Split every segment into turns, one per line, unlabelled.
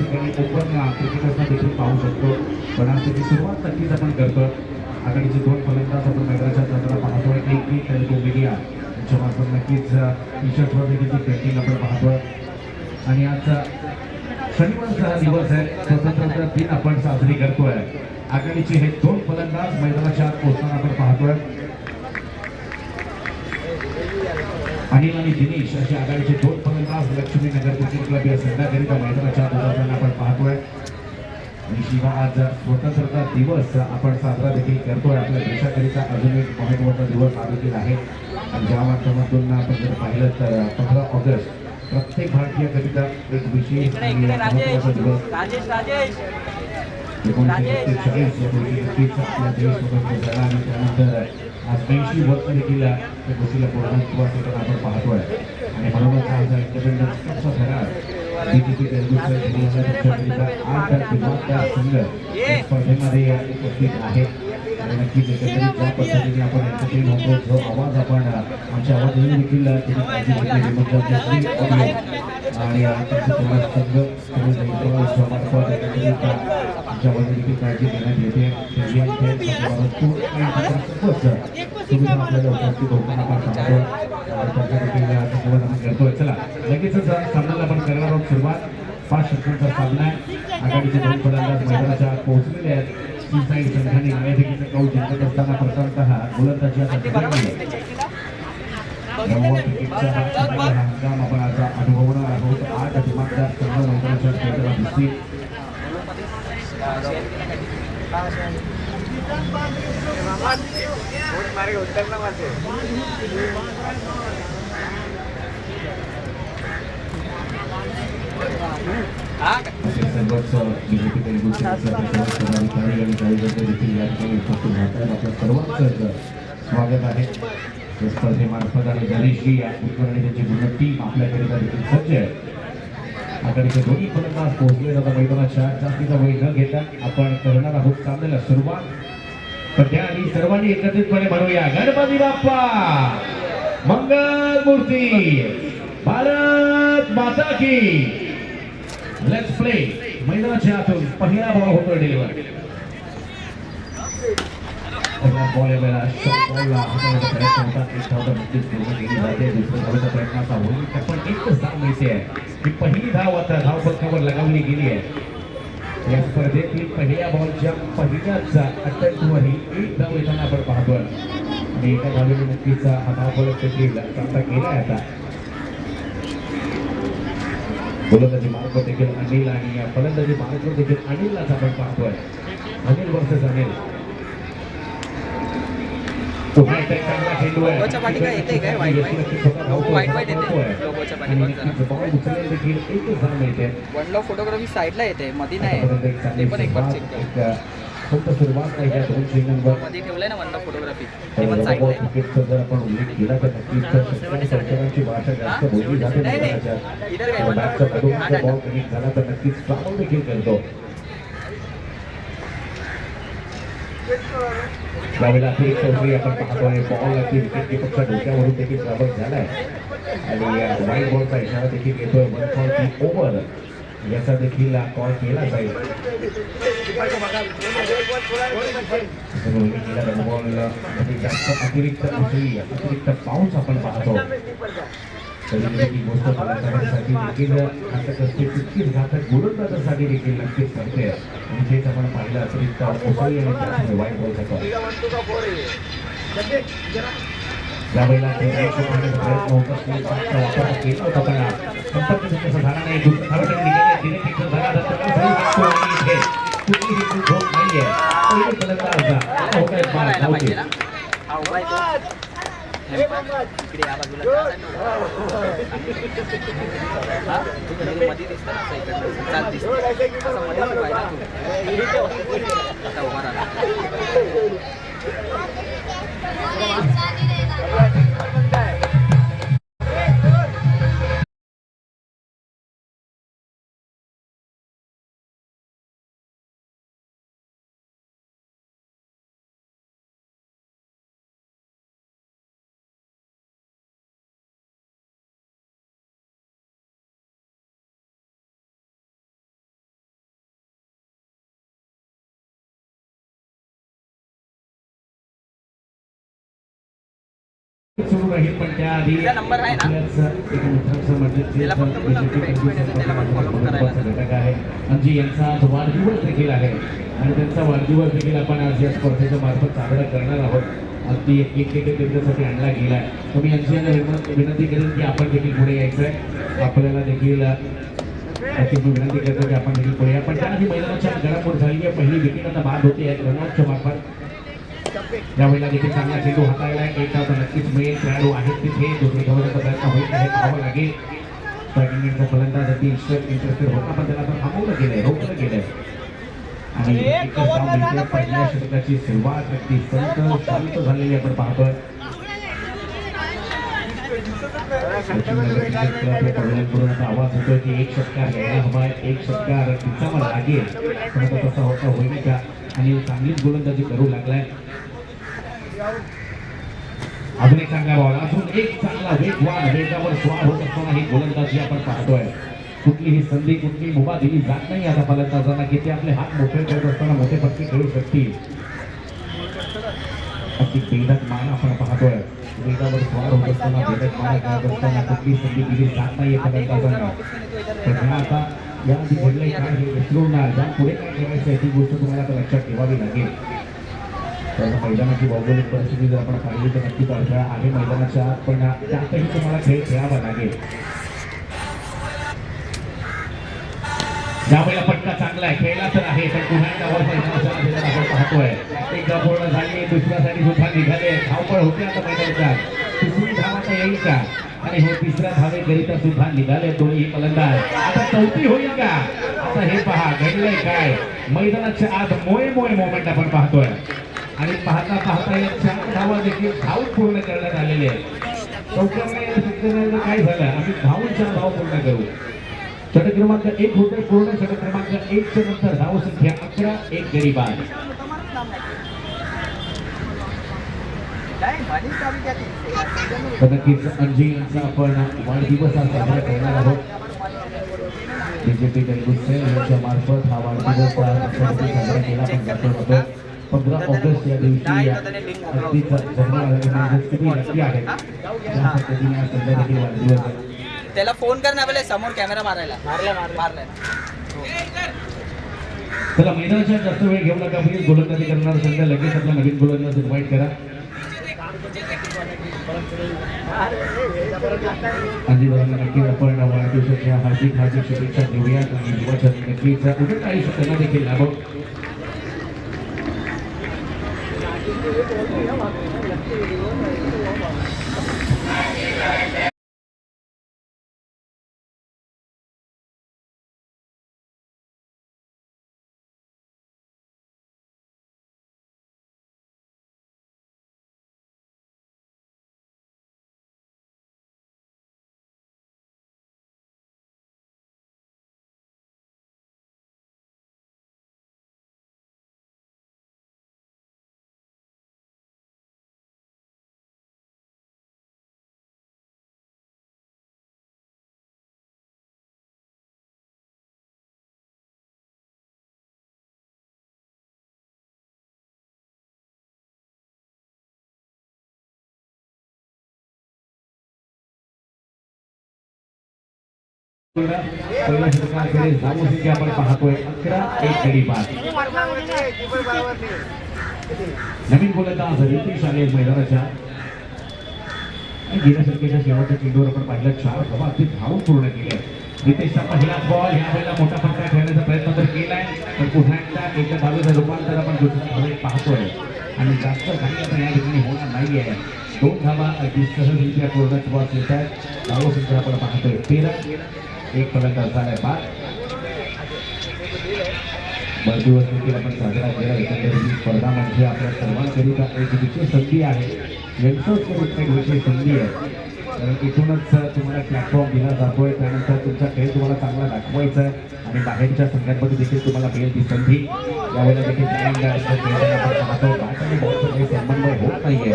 ठिकाणी ओपन क्रिकेटर्सना देखील पाहू शकतो. पण आज त्याची सुरुवात नक्कीच आपण करतो. आघाडीचे दोन फलंदाज आपण मैदानाच्या जाताना पाहतोय. एक तेलुगू मीडिया यांच्या मार्फत नक्कीच टी शर्टवर देखील ती पेंटिंग आपण पाहतोय. आणि आजचा शनिवारचा दिवस आहे, स्वतंत्रता दिन आपण साजरी करतोय. आघाडीचे हे दोन फलंदाज मैदानाच्या आत पोहोचताना आपण पाहतोय. अनिल आणि दिनेश अशी आघाडीचे दोन फलंदाज लक्ष्मी नगर क्रिकेट क्लब या संघाकरिता मैदानाच्या आत उतरताना आपण पाहतोय. आणि शिवाय आज स्वतंत्रता दिवस आपण साजरा देखील करतोय. आपल्या देशाकरिता अजून एक महत्त्वाचा दिवस हा देखील आहे. आणि ज्या माध्यमातून आपण जर पाहिलं तर 15 ऑगस्ट प्रत्येक भारतीयाकरिता एक विशेष महत्त्वाचा दिवस. 1947 या रोजी नक्कीच आपला देश स्वतंत्र झाला आणि त्यानंतर आज 80 वर्ष देखील त्या गोष्टीला पूर्णत्वास येताना आपण पाहतोय. आणि म्हणूनच आज इंडिपेंडन्स कपचा फरार बीजेपी तेलुगूचा 8 दिमागदार संघ स्पर्धेमध्ये उपस्थित आहे. आणि नक्कीच एकंदरीत ज्या पद्धतीने आपण एंटरटेन होतो, जो आवाज आपण आमच्या आवाजाने देखील त्यांनी काळजी घेतली. आणि तुम्हाला संघ आमच्या आवाजाने देखील काळजी घेण्यात येते. सुविधा आपल्याला उपस्थित होताना आपण पाहतो. करतोय. चला लगेचच सामन्याला आपण करणार आहोत सुरुवात. 5 षटकांचा सामना आहे. आघाडीचे दोन फलंदाज मैदानाच्या आत पोहोचलेले आहेत. साईड संघाने नाणेफेकीचा कौल जिंकत असताना प्रथमतः गोलंदाजी हंगाम आपण आता अनुभवणार आहोत. 8 दिमागदार संघ मैदानाच्या खेळाला दिसतील. सर्वच बीजेपी तेलुगूचे पदाधिकारी आणि कार्यकर्ते देखील या ठिकाणी उपस्थित राहतात. आपल्या सर्वांचं स्वागत आहे. या स्पर्धेमार्फत आणि दरीशी या आणि त्यांची पूर्ण टीम आपल्याकरिता देखील सज्ज आहे. आघाडीचे दोन्ही फलंदाज पोहोचले जातात मैदानाच्या. जास्तीचा वेळ न घेता आपण करणार आहोत सामन्याला सुरुवात. पण त्याआधी सर्वांनी एकत्रितपणे म्हणूया गणपती बाप्पा मंगल मूर्ती, भारत माता की. Let's play. मैदानाच्या आतून पहिला बॉल होतो डिलिव्हर. पहिला बॉल यावेळेला शॉर्ट बॉलला हाताळण्याचा प्रयत्न होता. एक धाव नक्कीच पूर्ण केली जाते. दुसऱ्या धावेचा प्रयत्नाचा होईल. पण एकच धाव मिळते आहे. ही पहिली धाव आता धावपथकावर लगावली गेली आहे. या स्पर्धेतील पहिल्या बॉलच्या पहिल्याच अटॅकवरही एक धाव येताना आपण पाहतोय. आणि एका धावेने नक्कीच हा धावफलक देखील चांगला केला आहे. आता गोलंदाजी मार्ग देखील अनिल आणि फलंदाजी मार्ग देखील अनिललाच आपण पाहतोय. अनिल वर्सेस अनिल.
फोटोग्राफी साईडला येते, मध्ये नाही. ते पण एक बार चेक कर.
फक्त सुरुवात नाही आहे. 2 श्रीलंका
मध्ये ठेवलंय ना वन फोटोग्राफी, ते पण साईडला आहे.
क्रिकेटचा जर आपण उल्लेख केला तर नक्कीच संचारांची भाषा जास्त बोलली जाते. बॉल कनेक्ट झाला तर नक्कीच ट्रॅव्हल देखील करतो. यावेळेला अतिरिक्त चौधरी आपण पाहतोय. बॉल नक्की विकेट किपरच्या डोक्यावरून देखील ट्रॅव्हल झालाय. आणि वाईट बॉलचा इशारा देखील येतोय. 1 फॉर दी ओव्हर याचा देखील कॉल केला जाईल. जास्त अतिरिक्त पाऊस आपण पाहतो. कधी गोष्ट पालकांसाठी देखील घातक असते, तितकीच घातक गोलंदाजासाठी देखील नक्कीच ठरते. आणि तेच आपण पाहिलं अतिरिक्त कोसळी आणि त्यामुळे वाईट बॉलचा कॉल. यावेळेला प्रयत्न होत असलेला वापर केला होता. पण संपर्क तसा झाला नाही. दुसऱ्या निघाले झाला तर कुठलीही चूक होत नाहीये. पहिली फलंदाज
इकडे या बाजूला मध्ये दिसतं ना, चाल दिसतं आता उभा राहा.
सुरू राहील पण त्याआधी
त्याचा नंबर आहे ना?
एक मित्राचं म्हणजे
त्याला फक्त बोलला आपली बँक मिळाली, त्याला पण follow करायला.
घटक आहे अंजी यांचा आज वाढदिवस देखील आहे आणि त्यांचा वाढदिवस देखील आपण आज या स्पर्धेच्या मार्फत साजरा करणार आहोत. अगदी एक त्यांच्यासाठी आणला गेला आहे. तर मी अंजी यांना विनंती करेन की आपण देखील पुढे यायचं आहे. आपल्याला देखील विनंती करतो की आपण देखील पुढे या. पण त्याआधी मैदानाच्या घडामोड झाली आहे. पहिली विकेट आता बाद होते आहे रनआउटच्या मार्फत. यावेळेला देखील चांगला चेंडू हाताळला आहे. एक धाव नक्कीच मिळेल. खेळाडू आहेत तिथे दुसरी धावण्याचा प्रयत्न होईल आहे धावावं लागेल. स्ट्रायकिंगचा फलंदाज अगदी इंटरेस्टेड होता पण त्याला आता थांबवलं गेलंय रोखलं गेलंय आणि एकच धाव मिळते. पहिल्या षटकाची सुरुवात अगदी शांत झालेली आपण पाहतोय. करून आता आवाज होतोय की एक षटकार घ्यायला हवा आहे. एक षटकार तिचा लागेल पण आता तसा होता होईल का आणि चांगलीच गोलंदाजी करू लागलाय. अजून एक चांगला बॉल अजून एक चांगला वेगवान वेगावर स्वार होत असताना ही गोलंदाजी आपण पाहतोय. कुठलीही संधी कुठली मुभा दिली जात नाही आता फलंदाजांना की ते आपले हात मोठे करत असताना मोठे फटके खेळू शकतील. अगदी बेधक मान आपण पाहतोय. वेगावर स्वार होत असताना बेधक मान करत असताना कुठली संधी दिली जात नाहीये फलंदाजांना. तर आता या आधी घडलंय काय हे विसरून जा पुढे काय करायचं ती गोष्ट तुम्हाला आता लक्षात ठेवावी लागेल. तर मैदानाची भौगोलिक परिस्थिती जर आपण पाहिली तर नक्कीच अडथळा आहे मैदानाच्या आत पण त्यातही तुम्हाला खेळ खेळावा लागेल. यावेळेला पट्टा चांगला आहे खेळला तर आहे पण पुन्हा एकदा मैदानाच्या आपण पाहतोय. एकदा पूर्ण झाली दुसऱ्यासाठी सुद्धा निघाले धावपळ होते आता मैदानाच्या. तिसरी धाव आता येईल का आणि हे तिसऱ्या धावेकरिता सुद्धा निघाले दोन्ही फलंदाज. आता चौथी होईल का आता हे पहा घडलंय काय मैदानाच्या आत मोये मोमेंट आपण पाहतोय आणि पाहता पाहता या 4 धावा देखील धाव पूर्ण करण्यात आलेले आहेत. चौथ्या काय झालं आम्ही धावून 4 धाव पूर्ण करू. षटक क्रमांक 1 होते पूर्ण. षटक क्रमांक 1 च्या नंतर धावसंख्या 11 एक गडी बाद. नक्कीच अंजी यांचा आपण वाढदिवस आज साजरा करणार आहोत. बीजेपी यांच्या मार्फत हा वाढदिवस साजरा केला पण जातो होतो. 15 ऑगस्ट या दिवशी अगदीच नक्की आहे त्या पद्धतीने आज सध्या देखील वाढदिवस आहे.
त्याला फोन कर ना पहिले समोर कॅमेरा मारायला. मारलाय
चला मैदानाच्या जास्त वेळ घेऊ नका. प्लीज गोलंदाजी करणार संघ लगेच आपला नवीन गोलंदाज इन्व्हाइट करा. नक्कीच आपण वाढदिवसाच्या हार्दिक शुभेच्छा देऊयात आणि युवाच्या नक्कीच उद्या काही त्यांना देखील लाभो. पहिल्या षटकाकडे धावसंख्या आपण पाहतोय 11 एक गडी बाद. नवीन गोलंदाज रितेश आले मैदानाच्या. गेल्या षटकाच्या शेवटच्या चेंडूवर आपण पाहिलं 4 धावा अगदी धावून पूर्ण केल्या. रितेशचा पहिलाच बॉल ह्या वेळेला मोठा फटका खेळण्याचा प्रयत्न तर केलाय पण पुन्हा एकदा एका धावेचं रूपांतर आपण दुसऱ्या धावेत पाहतोय आणि जास्त काही आता या ठिकाणी होणार नाहीये. 2 धावा अगदी सहजरित्या पूर्णत्वास येत आहेत. धावसंख्या आपण पाहतोय 13 एक फलंदाज झालाय बाद. वाढदिवस देखील आपण साजरा केला. एकंदरीत ही स्पर्धा म्हणजे आपल्या सर्वांकरिता एक विशेष संधी आहे. यंगस्टर्सकरिता एक विशेष संधी आहे कारण इथूनच तुम्हाला प्लॅटफॉर्म दिला जातोय. त्यानंतर तुमचा खेळ तुम्हाला चांगला दाखवायचा आहे आणि बाहेरच्या संघांमध्ये देखील तुम्हाला मिळेल ती संधी. यावेळेला देखील बॉलचा समन्वय होत नाहीये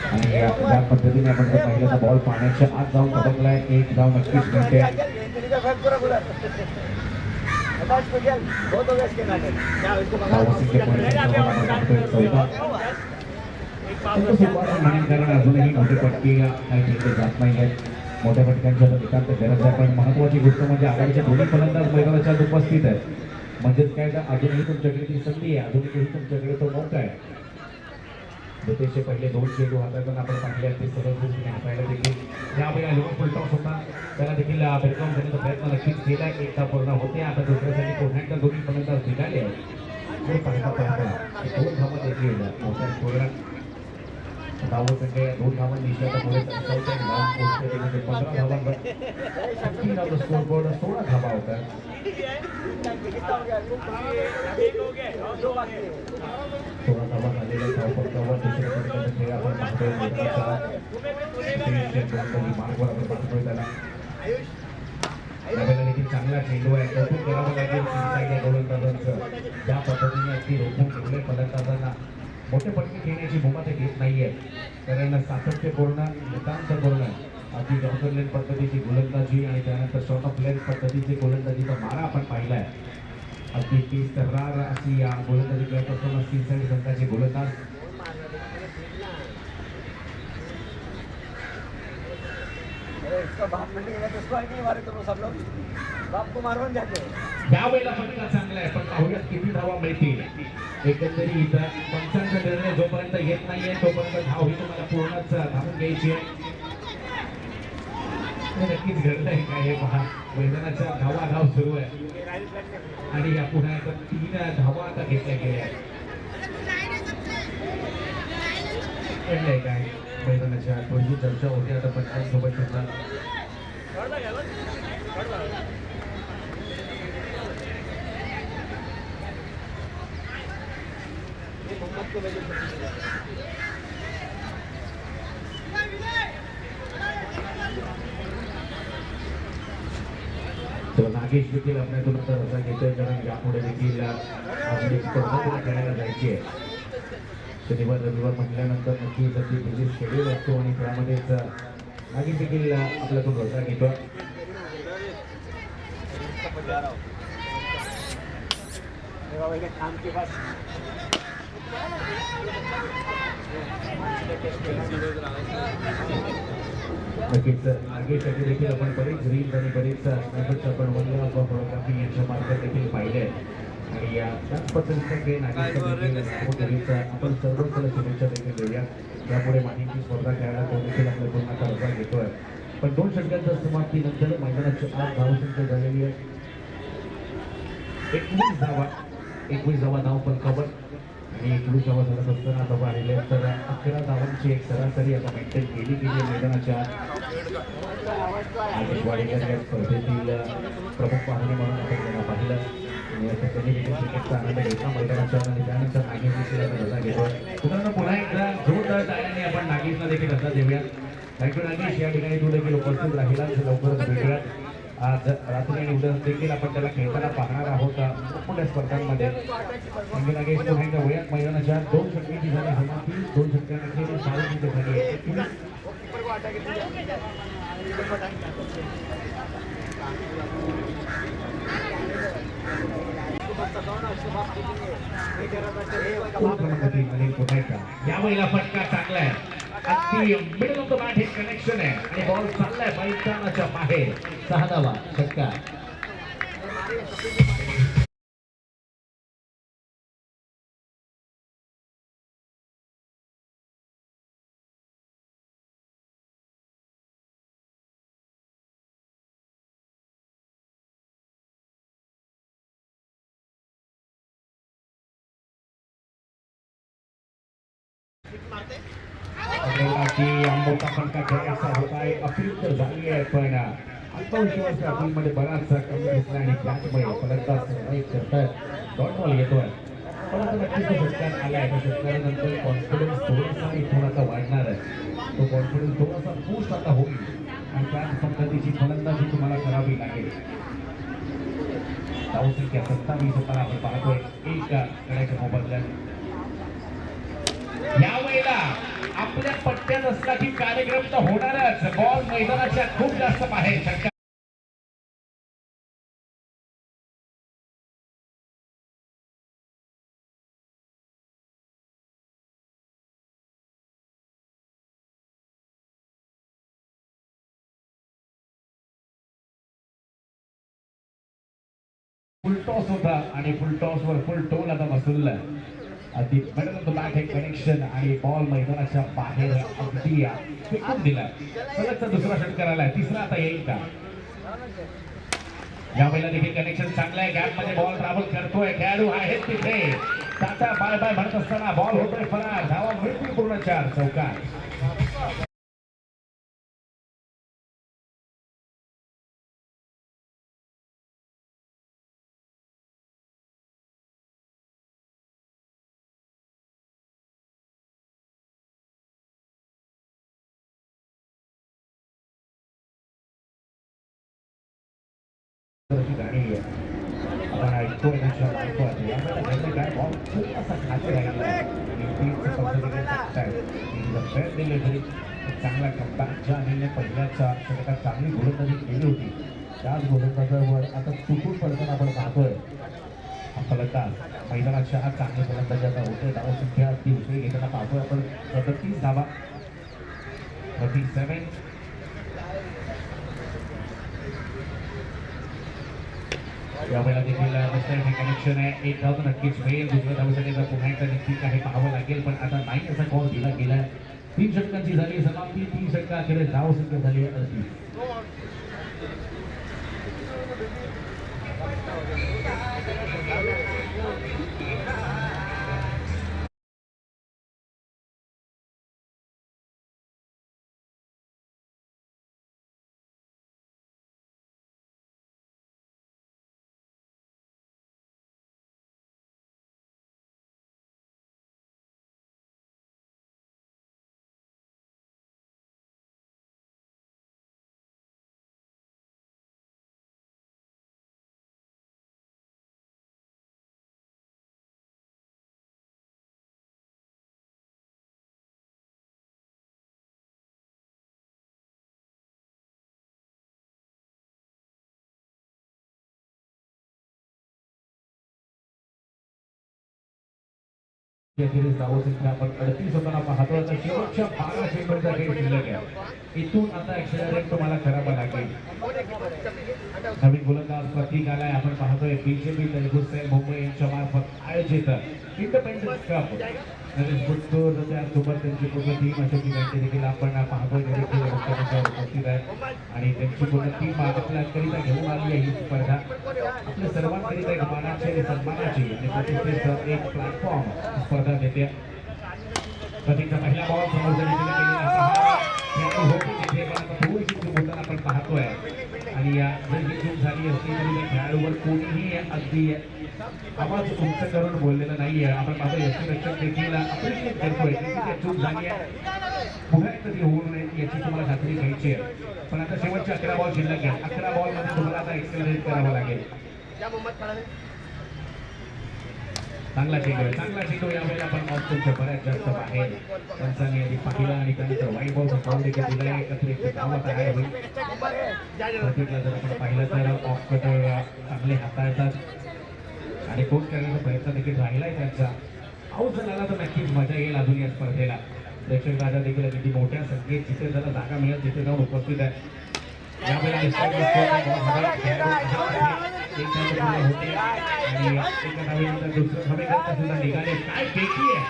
आणि या पद्धतीने आपण जर पहिल्यांदा बॉल पाण्याच्या आत जाऊन धडकलाय. एक धाव नक्कीच मिळते. परंतु सुरुवात म्हणेन कारण अजूनही मोठे पटके काही खेळले जात नाही आहेत मोठ्या पटक्यांच्या तर एकांत गरज आहे पण महत्वाची गोष्ट म्हणजे आघाडीचे दोन्ही फलंदाज मैदानाच्या आत उपस्थित आहेत म्हणजेच काय तर अजूनही तुमच्याकडे ती संधी आहे अजूनही तुमच्याकडे तो मौका आहे रितेशचे पहिले दोन चेंडू हाताळताना आपण पाहिले ते सहजरित्या हाताळायला देखील यावेळेला लोक फुलटॉस होता त्याला देखील बेरकाम करण्याचा प्रयत्न नक्कीच केला एकदा पूर्ण होते आता दुसऱ्यासाठी पुन्हा एकदा दोन्ही फलंदाज निघाले खूप पाहिला पाहिला दोन धावा देखील मोठ्या स्कोरला धावसंख्या या दोन धावांनी निश्चित पुढे सरसावते आणि लास्ट पोस्टमध्ये 15 धावांवर 16 स्कोरबोर्ड 16 धावा होतात 16 धावा झालेल्या धावपट्ट्यावर दुसऱ्या फटकाचा खेळ आपण पाहतोय मार्गवर आपण पाहतोय त्याला त्यावेळेला देखील चांगला चेंडू आहे कौतुक करावं लागेल या गोलंदाजांचं ज्या पद्धतीने अगदी रोखून ठेवले फलंदाजांना मोठे फटके घेण्याची भूमिका ते घेत नाहीये कारण सातत्यपूर्ण नितांतपूर्ण अगदी जॉन्सन पद्धतीची गोलंदाजी आणि त्यानंतर शॉर्ट ऑफ लेन्थ पद्धतीची गोलंदाजीचा मारा आपण पाहिलाय अगदी तीस तक्रार अशी या गोलंदाजी करत असताना सीसाईड संघाचे गोलंदाज यावेळेला फटका चांगला आहे पण पाहूयात किती धावा मिळतील एकंदरीत पंचांचा निर्णय जोपर्यंत येत नाहीये तोपर्यंत धाव ही तुम्हाला पूर्णच धावून घ्यायची आहे नक्कीच घडलंय काय हे पहा मैदानाच्या धावा सुरू आहे आणि या पुन्हा एकदा 3 धावा आता घेतल्या गेल्या घडलंय काय मैदानाच्या थोडी चर्चा होती आता पंचांसोबत सुद्धा तर नागेश देखील आपल्यातून आता रजा घेतोय कारण यापुढे देखील स्पर्धा खेळायला जायची आहे शनिवार रविवार म्हटल्यानंतर नक्कीच अगदी बिझी शेड्यूल असतो आणि त्यामध्येच नागेश देखील आपल्यातून रजा घेतोय नक्कीच नागेशसाठी देखील आपण बरेच रील्स आणि बरेच स्नॅपेट्स आपण फोटोग्राफी यांच्या मार्फत देखील पाहिले आणि या त्याच पद्धतीने नागेशचा आपण सर्व शुभेच्छा देखील देऊया यापुढे माहिती स्पर्धा खेळायला तो देखील आपल्या पूर्ण अर्जा घेतोय पण 2 षटकांच्या समाप्तीनंतर मैदानाची 8 धावसंख्या झालेली आहे 21 धावा धाव फलकावर आणि 21 धावा झाला असताना धावा आलेले तर 11 धावांची एक सरासरी आता मेंटेन केली गेली मैदानाच्या वाडीकर या स्पर्धेतील प्रमुख पाहुणे म्हणून आपण त्यांना पाहिलं आणि असं त्यांनी देखील क्रिकेटचा आनंद घेतला मैदानाच्या आणि त्यानंतर नागेशला रजा घेतोय मित्रांनो पुन्हा एकदा जोरदार टाळ्यांनी आपण नागेशला देखील रजा देऊया थँक्यू नागेश या ठिकाणी तू देखील उपस्थित राहिला लवकरच भेटूया आज रात्री आणि उद्या देखील आपण त्याला खेळताना पाहणार आहोत मोठ्या स्पर्धांमध्ये म्हणजे नागेश पुन्हा एकदा वयात मैदानाच्या 2 षटकांची झाली समाप्ती 2 षटकांमध्ये 6 मिनिटे झाली यावेळेला फटका चांगला आहे अगदी मिडल ऑफ द बॅट हे कनेक्शन आहे आणि बॉल चाललाय मैदानाच्या बाहेर 6 धावा षटकार मोठा फटका खेळायचा होता एक अपील तर झाली आहे पण आत्मविश्वास अपीलमध्ये बराचसा कमी दिसला आणि त्याचमुळे फलंदाज एक करतात डॉट बॉल येतोय परंतु नक्कीच तो षटकार आला आहे त्या षटकारानंतर कॉन्फिडन्स थोडासा इथून आता वाढणार आहे तो कॉन्फिडन्स थोडासा बूस्ट आता होईल आणि त्याच पद्धतीची फलंदाजी तुम्हाला करावी लागेल धावसंख्या 27 होताना आपण पाहतोय एक गड्याच्या मोबदल्यात यावेळेला आपल्या पट्ट्यात असला की कार्यक्रम तर होणारच बॉल मैदानाच्या खूप जास्त बाहेर फुल टॉस होता आणि फुल टॉस वर फुल टोल आता वसूलला अगदी मिडल ऑफ द बॅट हे कनेक्शन आणि बॉल मैदानाच्या बाहेर अगदी फेकून दिला. सलगचा दुसरा षटकार आलाय, तिसरा आता येईल का? यावेळेला देखील कनेक्शन चांगलं आहे. गॅप मध्ये बॉल ट्रॅव्हल करतोय, खेळाडू आहेत तिथे. टाटा बाय बाय म्हणत असताना बॉल होतोय फरार. धावा मिळतील पूर्ण 4 चौकार. गाडी आपण ऐकतोय त्याच्या मार्फत यामध्ये त्यांनी काय बॉल खूप खाली राहिला आणि चांगला कमबॅक ज्या अनिलने पहिल्याच षटकात चांगली गोलंदाजी केली होती त्याच गोलंदाजावर आता तुटून पडताना आपण पाहतोय. हा फलंदाज मैदानाच्या हा चांगली गोलंदाजी आता होते. धावसंख्या ती उसळी घेताना पाहतोय आपण 30 धावा 37. यावेळेला देखील कनेक्शन आहे. एक धाव तर नक्कीच होईल. दुसऱ्या धावसाठी पुन्हा एकदा नक्कीच काही पाहावं लागेल पण आता नाही असा कॉल दिला गेला. 3 षटकांची झाली समाप्ती. 3 षटकाखेर धावसंख्या झाली 38. धावसंख्या आपण 38 होताना पाहतो. आता शेवटच्या 12 चेंडूचा खेळ शिल्लक आहे. इथून आता एक्सेलरेट तुम्हाला करावं लागेल. नवीन गोलंदाज प्रतीक आलाय. आपण पाहतोय बीजेपी तेलुगू सेल मुंबई यांच्या मार्फत आयोजित इंडिपेंडन्स कप त्यासोबत त्यांची पूर्ण टीम अशोक यांची देखील आपण पाहतोय उपस्थित आहे आणि त्यांची पूर्ण टीम आपल्याकरिता घेऊन आली आहे. ही स्पर्धा आपल्या सर्वांकरिता एक मानाची आणि सन्मानाची आणि प्रतिष्ठेचं एक प्लॅटफॉर्म स्पर्धा देते. प्रतीकचा पहिला बॉल समोर थोडीशी चूक होताना आपण पाहतोय आणि जर ही चूक झाली असली तरी त्या खेळाडूवर कोणीही अगदी आवाज उंच करून बोललेला नाहीये. आपण पाहतो यष्टीरक्षक देखील अपेक्षित करतोय की चूक झाली आहे पुन्हा एकदा ती होऊ नये याची तुम्हाला खात्री घ्यायची आहे. पण आता शेवटचे 11 बॉल शिल्लक आहे. 11 बॉल मध्ये तुम्हाला आता एक्सेलरेट करावं लागेल. चांगला चेंडू यावेळेला आपण ऑप्शनच्या बऱ्याच जास्त बाहेर पंचांनी आधी पाहिला आणि त्यानंतर वाईट बॉलचा बॉल देखील दिला. एकत्रित धावा तयार होईल. प्रत्येकला जर आपण पाहिलं तर ऑफ कटर चांगले हाताळतात आणि कोच करण्याचा प्रयत्न देखील राहिलाय त्यांचा. आऊट झाला तर नक्कीच मजा येईल अजून या स्पर्धेला. प्रेक्षक राजा देखील किती मोठ्या संख्येत जिथे त्याला जागा मिळेल तिथे जाऊन उपस्थित आहे. यावेळेला होते आणि एका डावीनंतर दुसरं हवेकरता सुद्धा निघाले. काय फेकी आहे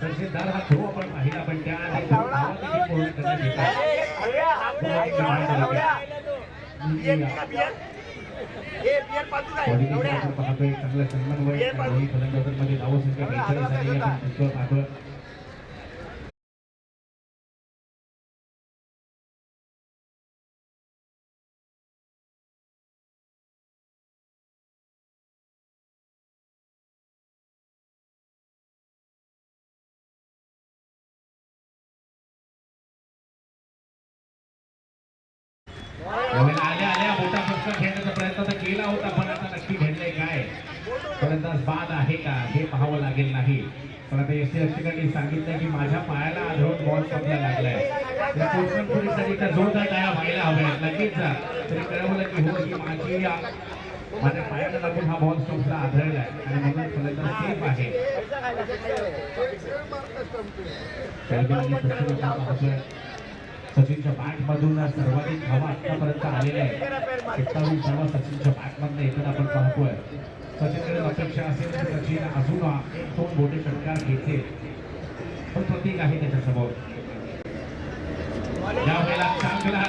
तहसीलदार हा थ्रो आपण पाहिला पण त्या पूर्ण करण्यात पाहतोय. चांगला समन्वय फलंदाजांमध्ये धावसंख्या 42 झाली आहे. पाहतोय आल्या मोठा फटका खेळण्याचा प्रयत्न तर केला होता पण आता नक्की घडलंय काय? फलंदाज बाद आहे का हे पाहावं लागेल नाही. पण आता यष्टीरक्षकांनी सांगितलं की माझ्या पायाला आढळून बॉल कपला लागलाय. त्या पोस्टमनपुरीसाठी त्या जोरदार टाळ्या व्हायला हव्यात. नक्कीच तरी कळवलं की हो ही माझ्या पायाला लागून हा बॉल स्टोक्सला आढळलाय आणि म्हणून फलंदाज सेफ आहे. सचिनच्या बॅटमधून सर्वाधिक धावा आतापर्यंत आलेल्या आहेत. 27 धावा सचिनच्या बॅटमधनं येताना आपण पाहतोय. सचिनकडे अपेक्षा असेल तर सचिन अजून 1-2 मोठे षटकार घेतील, पण प्रतीक आहे त्याच्यासमोर. यावेळेला चांगला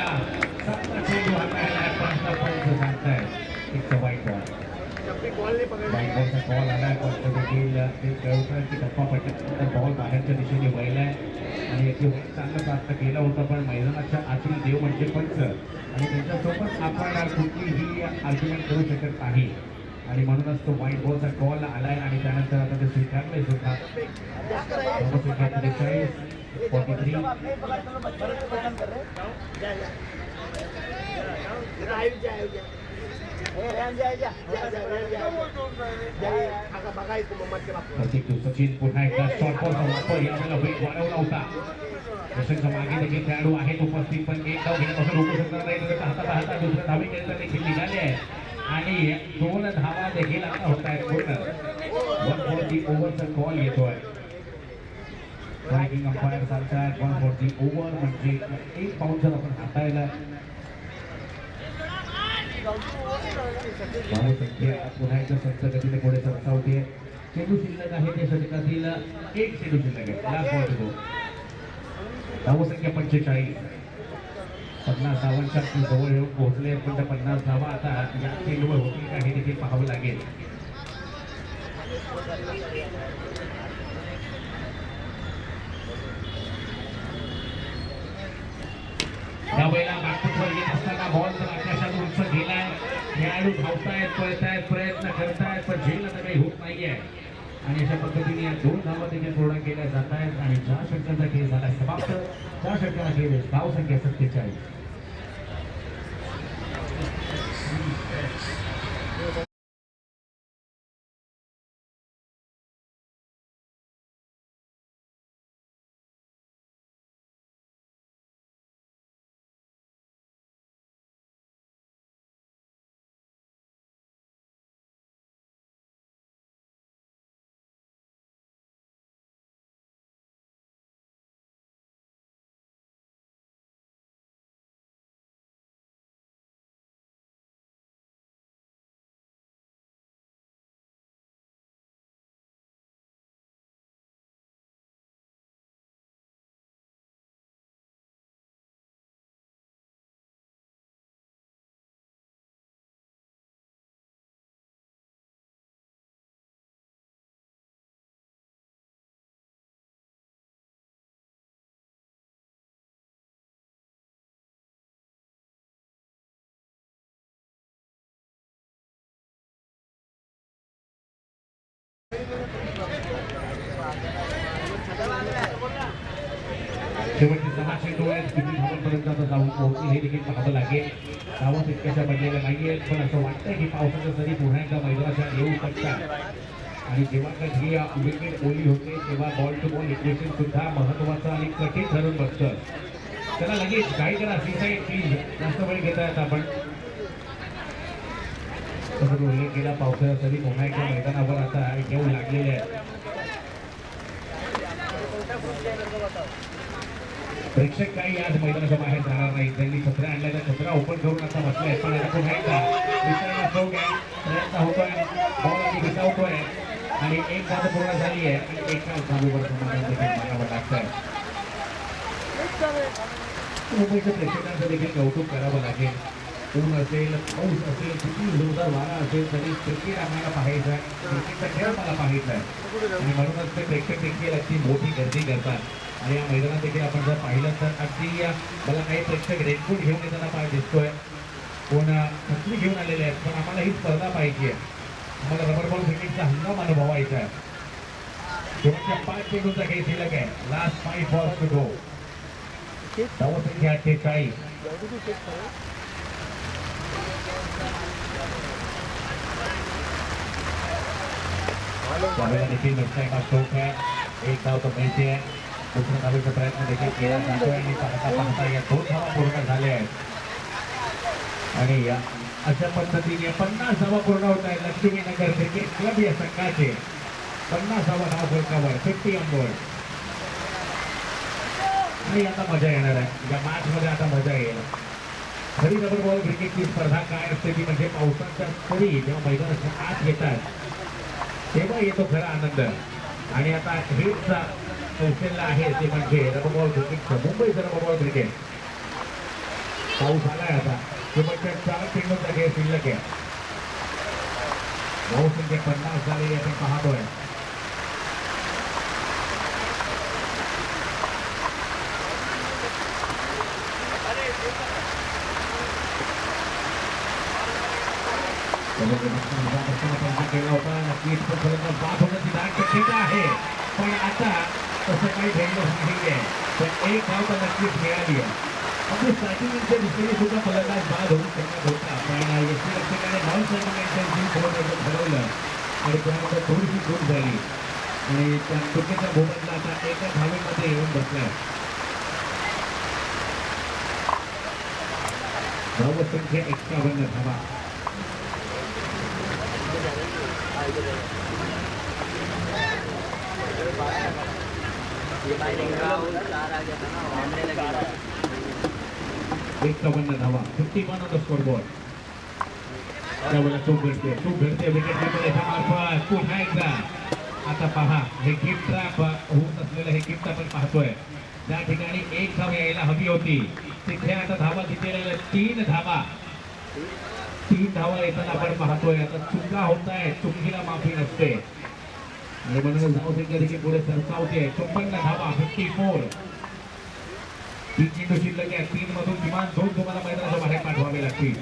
चेंडू हाताळला पंच सांगताय एक वाईट बॉल. वाईट बॉलचा बॉल आलाय पण देखील ते कळतंय की टप्पा पट्ट्यानंतर बॉल बाहेरच्या दिशेने वळलाय आणि याची चांगलं प्राप्त केलं होतं, पण मैदानाच्या आतील देव म्हणजे पंच आणि त्यांच्यासोबत आपण कुठलीही आर्ग्युमेंट करू शकत नाही आणि म्हणूनच तो वाईट बॉलचा कॉल आलाय आणि त्यानंतर आता ते स्वीकारलंय सुद्धा. 43. सचिन पुन्हा एकदा शॉर्ट बॉलचा वापर यावेळेला वेग वाढवला होता. यशांच्या मागे देखील खेळाडू आहेत उपस्थित, पण एक धाव घेण्यापासून रोखू शकणार नाही. हातात हातात दुसऱ्या धावेकरिता देखील निघाले आहे आणि 2 धावा देखील आता होत आहेत पूर्ण. 1 for the ओव्हरचा कॉल येतोय. स्ट्रायकिंग अंपायर सांगतात 1 for the ओव्हर म्हणजे 1 बाउन्सर आपण हाताळला. धावसंख्या पुन्हा एकदा संत गतीने पुढे सरसावते. चेंडू शिल्लक आहे त्या षटकातील 1 चेंडू शिल्लक आहे. लास्ट बॉल तो धावसंख्या 45. 50 धावांच्या जवळ येऊन पोहोचले, पण त्या 50 धावा आता या चेंडूवर होतील का हे देखील पाहावं लागेल. यावेळेला बॅटफुटवर येत असताना बॉल तर आकाशात उंच गेलाय. खेळाडू धावतायत, पळतायत, प्रयत्न करतायत, पण झेल आता काही होत नाहीये आणि अशा पद्धतीने या 2 धावा देखील पूर्ण केल्या जात आहेत आणि 4 षटकांचा खेळ झाला समाप्त. 4 षटकांचा खेळ धावसंख्या 47. शेवटचे 6 चेंडू आहेत. किती धावांपर्यंत आता जाऊन पोहोचली हे देखील पाहावं लागेल. धावा तितक्याशा पडलेल्या नाहीये, पण असं वाटतंय की पावसाच्या सरी पुन्हा एकदा मैदानाच्या येऊ शकतात आणि जेव्हा कधी विकेट ओली होते तेव्हा बॉल टू बॉल इक्वेशन सुद्धा महत्वाचं आणि कठीण ठरून बसतं. त्याला लगेच काय करा सीसाईड प्लीज, जास्त वेळ घेता येत आपण. तसं उल्लेख केला पावसाच्या सरी पुन्हा एकदा मैदानावर आता येऊ लागलेले आहेत. प्रेक्षक काही आज मैदानाच्या बाहेर जाणार नाही. त्यांनी छत्र्या आणल्या, त्या छत्र्या ओपन करून आता बसल्या आहेत, पण आता पुन्हा एकदा प्रयत्न होतोय, बॉल आधी विसावतोय आणि एक बाजू पूर्ण झाली आहे आणि एका बाजूवर समाधान देखील मागावं लागतंय. मुंबईच्या प्रेक्षकांचं देखील कौतुक करावं लागेल. ऊन असेल, पाऊस असेल, किती जोरदार वारा असेल तरी क्रिकेट आम्हाला पाहायचं आहे, क्रिकेटचा खेळ मला पाहायचा आहे आणि म्हणूनच ते प्रेक्षक देखील अगदी मोठी गर्दी करतात. आणि या मैदानात देखील आपण जर पाहिलं तर अगदी मला काही प्रेक्षक रेनकोट घेऊन येताना पाहायला दिसतोय, कोण छत्री घेऊन आलेले आहेत, पण आम्हाला ही स्पर्धा पाहिजे आहे. आम्हाला रबर बॉल क्रिकेटचा हंगाम अनुभवायचा आहे. शेवटच्या 5 चेंडूंचा खेळ शिल्लक आहे. Last 5 balls to go. धावसंख्या 48. त्यावेळेला देखील नुकसानीचा स्ट्रोक आहे. एक धाव तर मिळते आहे. दुसऱ्या धावेचा प्रयत्न देखील केला जातोय आणि पाहता पाहता या 2 धावा पूर्ण झाल्या आहेत आणि या अशा पद्धतीने 50 धावा पूर्ण होत आहेत. लक्ष्मीनगर क्रिकेट क्लब या संघाचे 50 धावा धाव फलकावर 50 ऑन बोर्ड. आणि आता मजा येणार आहे या मॅच मध्ये आता मजा येईल खरी रबर बॉल क्रिकेटची स्पर्धा काय असते ती म्हणजे पावसाच्या तरी जेव्हा मैदानाच्या आत येतात तेव्हा येतो खरा आनंद आणि आता हेचा कौशल्य आहे ते म्हणजे रबर बॉल क्रिकेटचं मुंबईचं रबर बॉल क्रिकेट पाऊस आलाय आता शेवटच्या 4 चेंडूचा खेळ शिल्लक आहे धावसंख्या 50 झालेली आपण पाहतोय केला होता नक्कीच पण फलंदाज बाद होण्याची दाट शक्यता आहे पण आता तसं काही घडलं नाही आहे पण एक धाव तर नक्कीच मिळाली आहे अगदी स्टार्टिंगच्या दिशेने सुद्धा फलंदाज बाद होऊ शकत होता पण यष्टीरक्षकाने नॉन स्टार्टिंग ठरवलं आणि त्यानंतर थोडीशी चूक झाली आणि त्या चुकीच्या भूमंडला आता एका धावेमध्ये येऊन बसलाय धावसंख्या 51 धावा एक धावा 51 ऑन द स्कोरबोर्ड त्यावेळेला चूक घडते विकेट कीपर मार्फत पुन्हा एकदा आता पहा हे गिफ्ट ट्रॅप होत असलेलं हे गिफ्ट आपण पाहतोय त्या ठिकाणी एक धाव यायला हवी होती तिथे आता धावा दिलेल्या 3 धावा 3 धावा येताना आपण पाहतोय आता चुका होत आहे चुकीला माफी नसते आणि म्हणून धावसंख्या देखील पुढे सरसावते 54 धावा 54 3 चेंडू शिल्लक आहे 3 मधून किमान 2 तुम्हाला मैदानाच्या बाहेर पाठवावे लागतील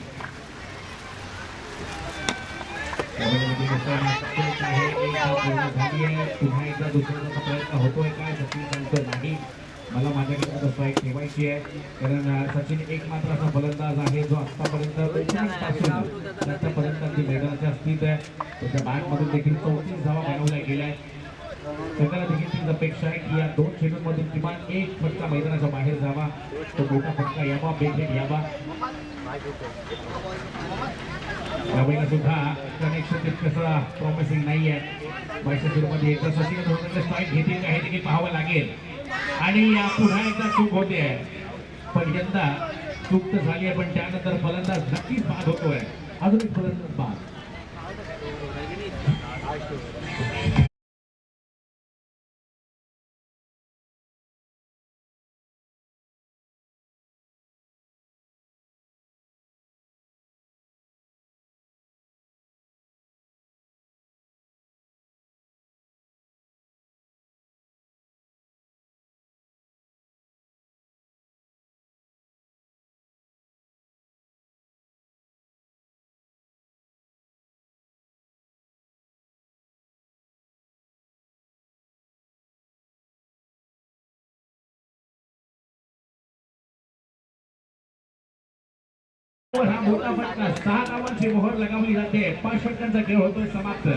पुन्हा एकदा दुसऱ्याचा प्रयत्न होतोय काय सचिन सांगतो नाही मला माझ्याकडे स्ट्राईक ठेवायची आहे कारण सचिन एक मात्र असा फलंदाज आहे जो आतापर्यंत आतापर्यंत मैदानाच्या स्थित आहे त्याच्या बॅटमधून देखील 34 धावा बनवल्या गेल्या त्याला देखील तीच अपेक्षा आहे की या 2 चेंडूंमधून किमान एक फटका मैदानाच्या बाहेर जावा तो मोठा फटका यावा बेगेट यावा यावेळेला सुद्धा कनेक्शन तितकंसं प्रॉमिसिंग नाही आहे 22 सुरूमध्ये एकदा सचिन धोनीने स्ट्राईक घेतील का हे देखील पाहावं लागेल आणि या पुन्हा एकदा चूक होते आहे पण यंदा चूक तर झाली आहे पण त्यानंतर फलंदाज नक्कीच बाद होतोय अजून एक फलंदाज बाद हा मोठा फटका 6 धावांची मोहर लगावली जाते 5 षटकांचा खेळ होतोय समाप्त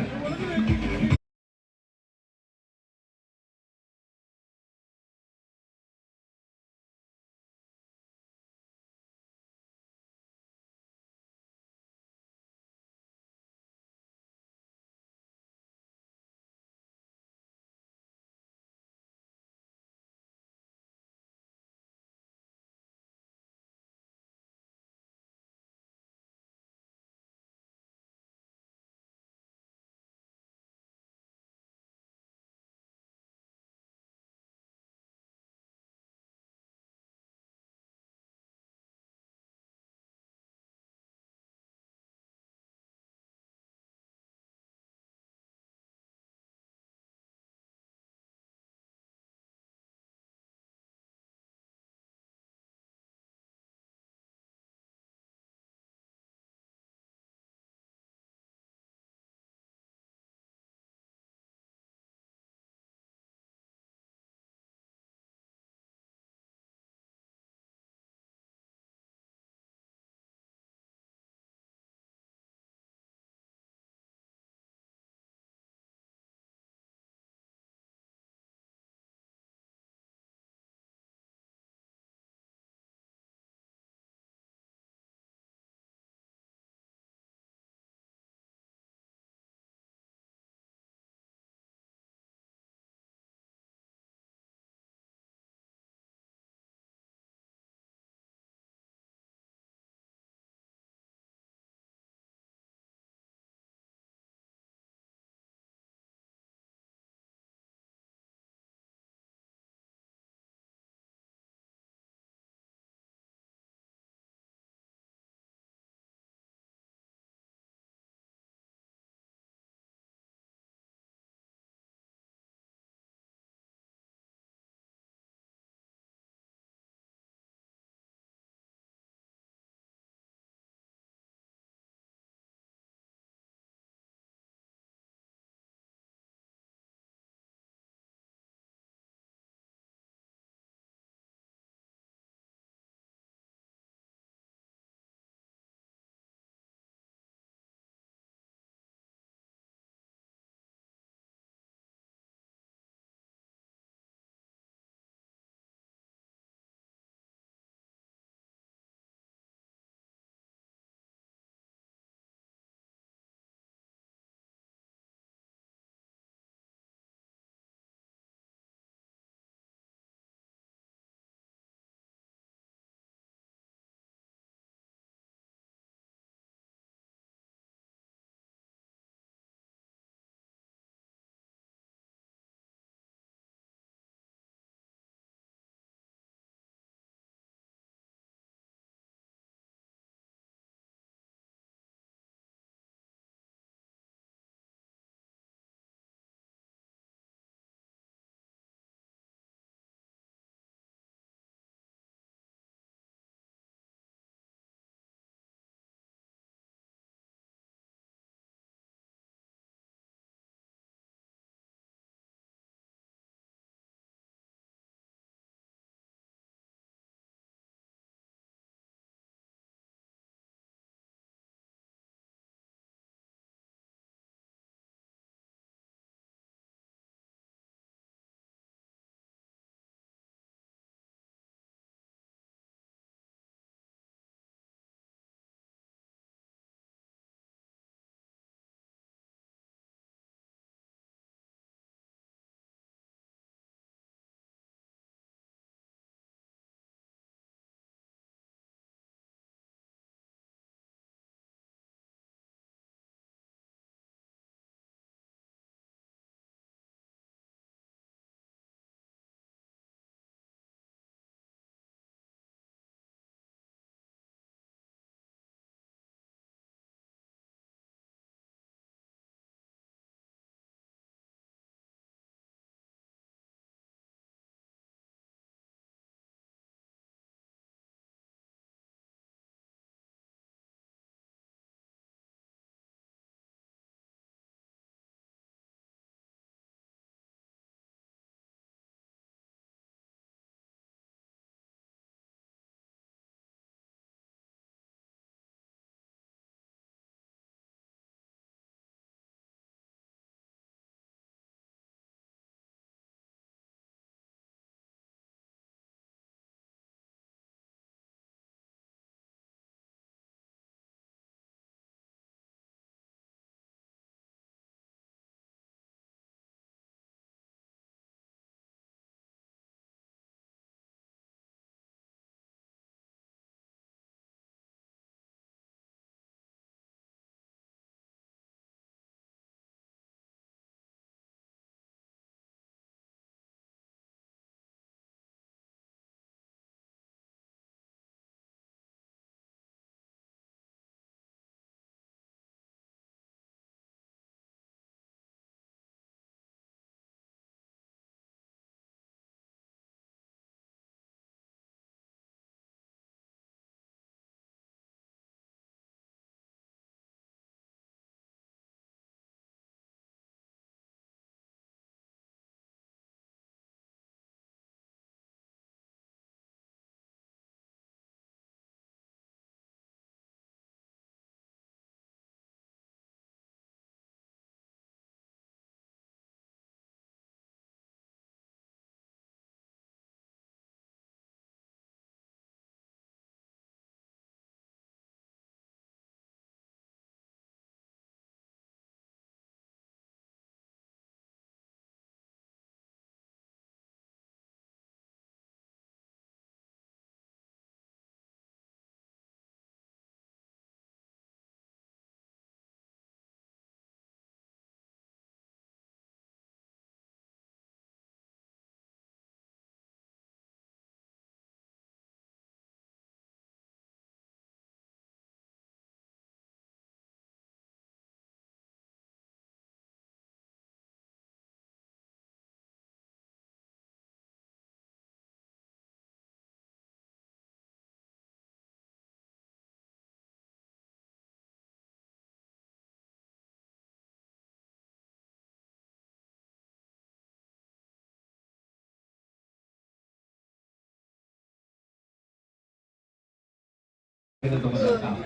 केलं तुम्हाला काम.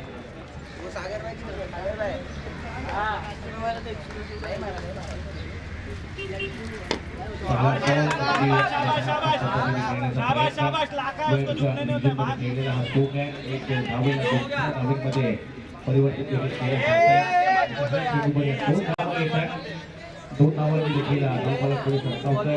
केलेला हा चूक आहे. एक धावेमध्ये परिवर्तित दोन धावांनी देखील धावफलक पुढे सरसावतोय.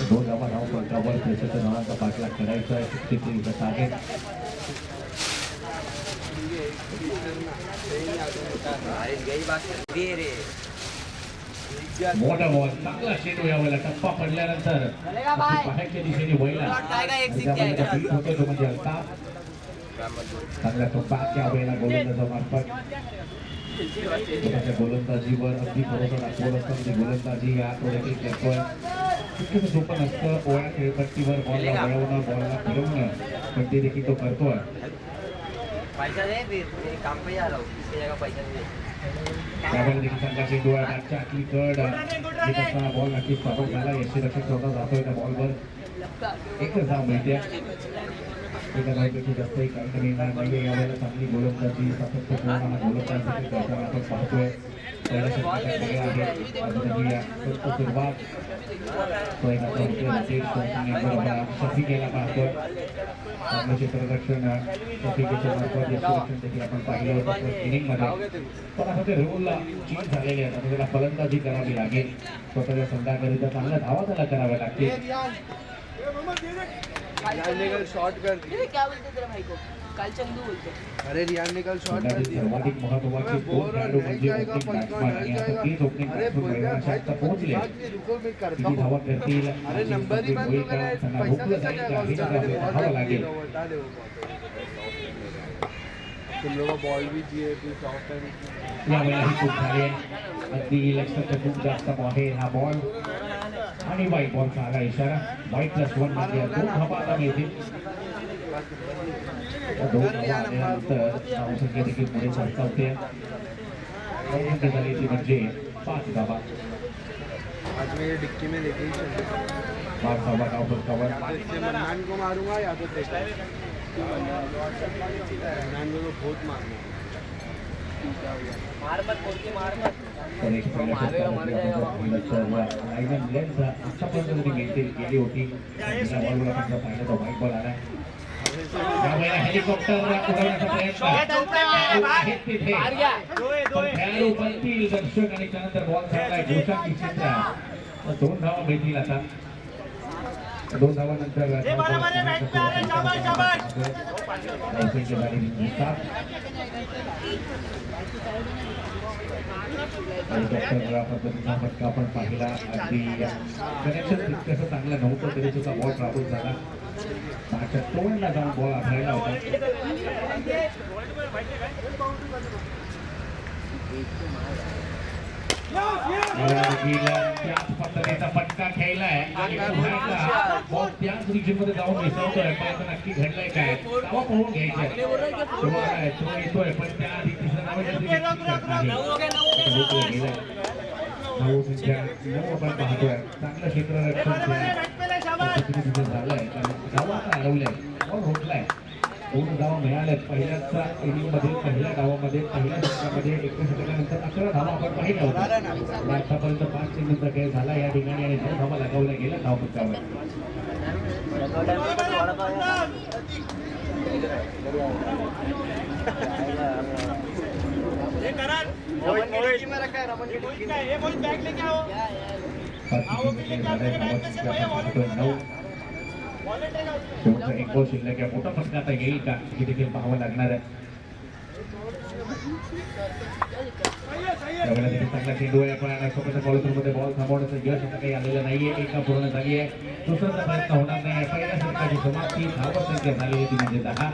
दोन धावा धावफलकावर त्रेसष्ट धावांचा पाठलाग करायचा आहे. 63 टार्गेट. मोठा बॉल चांगला चेंडू यावेळेला टप्पा पडल्यानंतर बाहेरच्या दिशेने वळला होतो तो म्हणजे अल्ताफ. चांगला तो बॅक यावेळेला गोलंदाजामार्फत गोलंदाजीवर अगदी भरोसा दाखवत असताना गोलंदाजी या देखील करतोय. तितकंच सोपं नसतं ओळा खेळपट्टीवर बॉलला वळवणं, बॉलला फिरवणं, पण ते देखील तो करतोय. त्यावेळेला देखील चांगला चेंडू आहे. बॅटच्या आतली कड एक असताना बॉल नक्कीच सापड झाला. यष्टीरक्षक स्वतः जातोय त्या बॉलवर. एकच धाव मिळते. एका धावपेक्षा जास्तही काही कमी येणार नाहीये. यावेळेला चांगली गोलंदाजी सातत्यपूर्ण हा गोलंदाज देखील करताना आपण पाहतोय. पहिल्या षटकाकडे आहे सुरुवात. तो एका शफी गेला पाहतोय. चांगलं क्षेत्ररक्षण शफीकेच्या मार्फत यष्टीरक्षण देखील आपण पाहिलं होतं इनिंगमध्ये. पण आता ते रूल चेंज झालेले आहेत. आता त्याला फलंदाजी करावी लागेल. स्वतःच्या संघाकरिता चांगल्या धावा त्याला कराव्या लागतील. शॉट कर क्या बोलते तेरा भाई को काल चंदू बोलते. अरे रियान ने कल शॉट कर दिया. सर्वाधिक महत्त्वाची दोन खेळाडू म्हणजे ओपनिंग बॅट्समन आणि आता तीच ओपनिंग बॅट्समन मैदानात पोहोचले. किती धावा करतील. अरे नंबर ही बंद करायचा. पैसा धावा लागेल. तुम लोग बॉल भी दिए फिर शॉट यावेळेला ही खूप झाली आहे. अगदी लक्षात खूप जास्त आहे हा बॉल आणि वाईट बॉलचा आला इशारा. वाईट +1 मध्ये दोन धावा आता मिळतील. दोन धावा आल्यानंतर धावसंख्या देखील पुढे सरसावते. झाली ती म्हणजे 5 धावा. आज मेरे डिक्की में लेकिन 5 धावा धावफलकावर. मन्नान को मारूंगा या तो मन्नान को बहुत मारना. मार मत कोणती मार मत. आतापर्यंत मेंटेन केली होती. पाहिलं तर वाईट बॉल आला. हेलिकॉप्टर उडवण्याचा प्रयत्न खेळाडू बनतील दर्शक आणि त्यानंतर बॉल झालाय घोषाची चित्र. 2 धावा मिळतील आता. 2 धावानंतर पद्धतीचा फटका आपण पाहिला. अगदी कनेक्शन तितकंसं चांगलं नव्हतं तरी सुद्धा बॉल ट्राबल झाला. मागच्या तोंडला जाऊन बॉल आढळला होता. त्याच पद्धतीचा फटका खेळलाय आणि बॉल त्याच रिजनमध्ये जाऊन मिसळतोय. पण नक्की घडलंय काय धावा पळून घ्यायचे तो येतोय पण त्या आधी तिसऱ्या धावसंख्या 9 आपण पाहतोय. चांगलं क्षेत्ररक्षण झालंय. धावा हलवल्या बॉल रोखलाय. 2 धावा मिळाल्यात. पहिल्याच इनिंगमध्ये पहिल्या डावामध्ये पहिल्या षटकामध्ये 21 षटकानंतर 11 धावा आपण पाहिल्या होत्या. आतापर्यंत 5 चेंडूंचा खेळ झाला या ठिकाणी आणि 9 धावा लगावल्या गेल्या धावपट्ट्यावर. एक बॉल शिल्लक आहे. मोठा फटका आता येईल का हे देखील पाहावं लागणार आहे. त्यावेळेला देखील चांगला चेंडू आहे पण स्वतःच्या कॉलेजमध्ये बॉल थांबवण्याचं यश आता काही आलेलं नाहीये. एका पूर्ण झाली आहे. दुसऱ्याचा प्रयत्न होणार नाही. पहिल्या षटकाची समाप्ती धावसंख्या झालेली ती म्हणजे 10.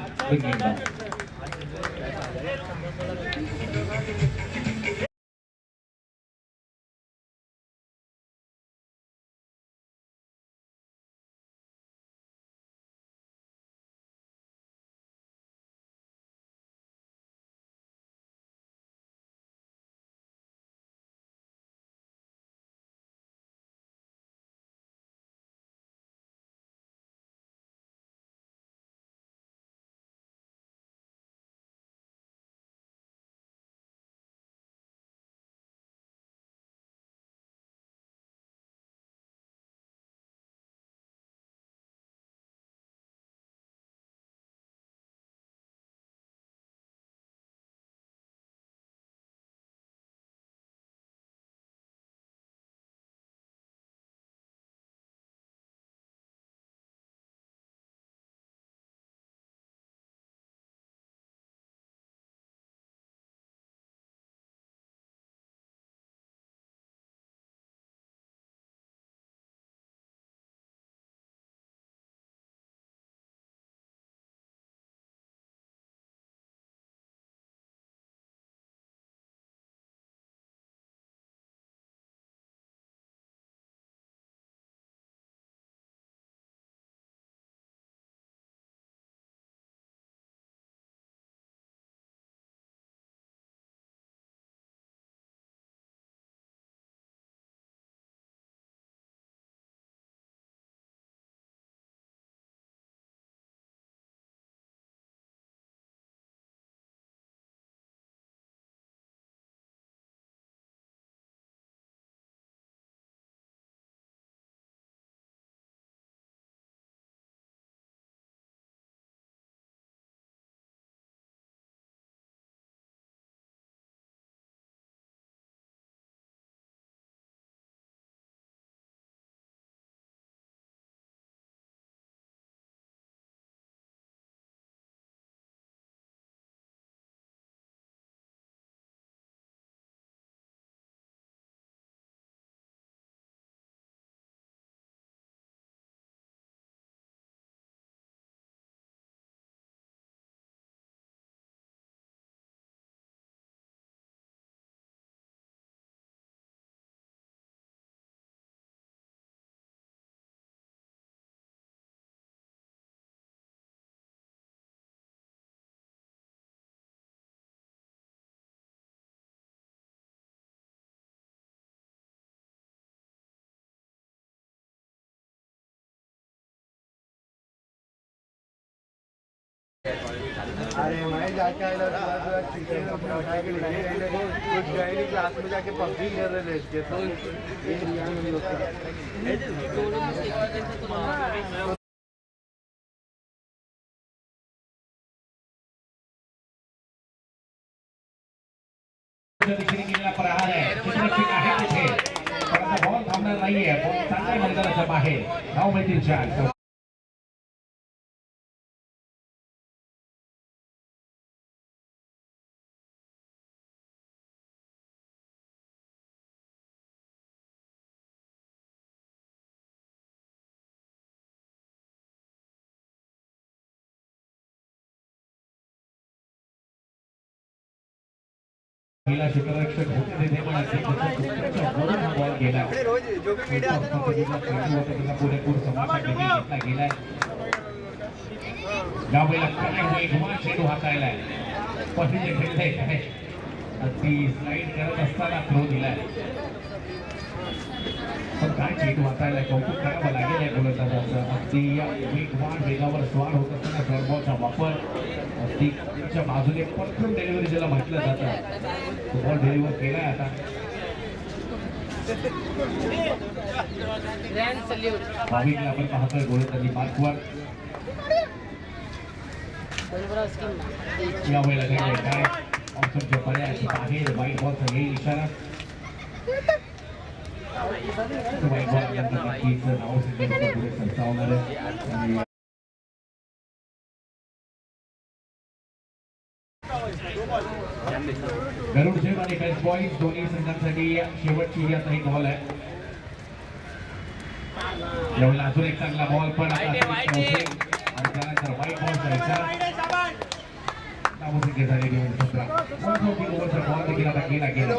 अरे मैं जाके आया था चिकन अपने उठा के लेके गए कुछ गए नहीं क्लास में जाके पबजी कर रहे थे इसके तो ये रियान में होता
दिशेने गेलेला प्रहार आहे चित्रक्षिक आहे तिथे परंतु बॉल थांबणार नाहीये बॉल चांगल्या मैदानाच्या बाहेर धाव मिळतील 4 पहिला क्षेत्ररक्षक होते ते पण बॉल गेला
जो भी मीडिया आता है
ना पुरेपूर समाचार घेतला गेलाय यावेळेला काय वेगवान चेंडू हाताळलाय पहिले खेळते आहे अगदी स्लाइड करत असताना थ्रो दिलाय पण काय चेंडू हाताळलाय कौतुक करावं लागेल या गोलंदाजाचं अगदी वेगवान वेगावर स्वार होत असताना सर्वबॉलचा वापर अगदी त्याच्या बाजूने परफ्यूम डिलिव्हरी ज्याला म्हटलं जातं बॉल डिलिव्हर केलाय आता भाविकला आपण पाहतोय गोलंदाजी मार्कवर यावेळेला काय ऑप्शनच्या पर्यायाच्या बाहेर वाईट बॉलचा येईल इशारा वाईट बॉल नक्कीच नाव सिद्ध पुढे संस्थावणार आहे गरुड झेब आणि बेस्ट बॉईज दोन्ही संघांसाठी शेवटची ही आता एक बॉल आहे यावेळेला अजून एक चांगला बॉल पण आणि त्यानंतर वाईट बॉल जायचा नावसिंगे झालेली होती 17 ओव्हरचा बॉल देखील आता केला गेला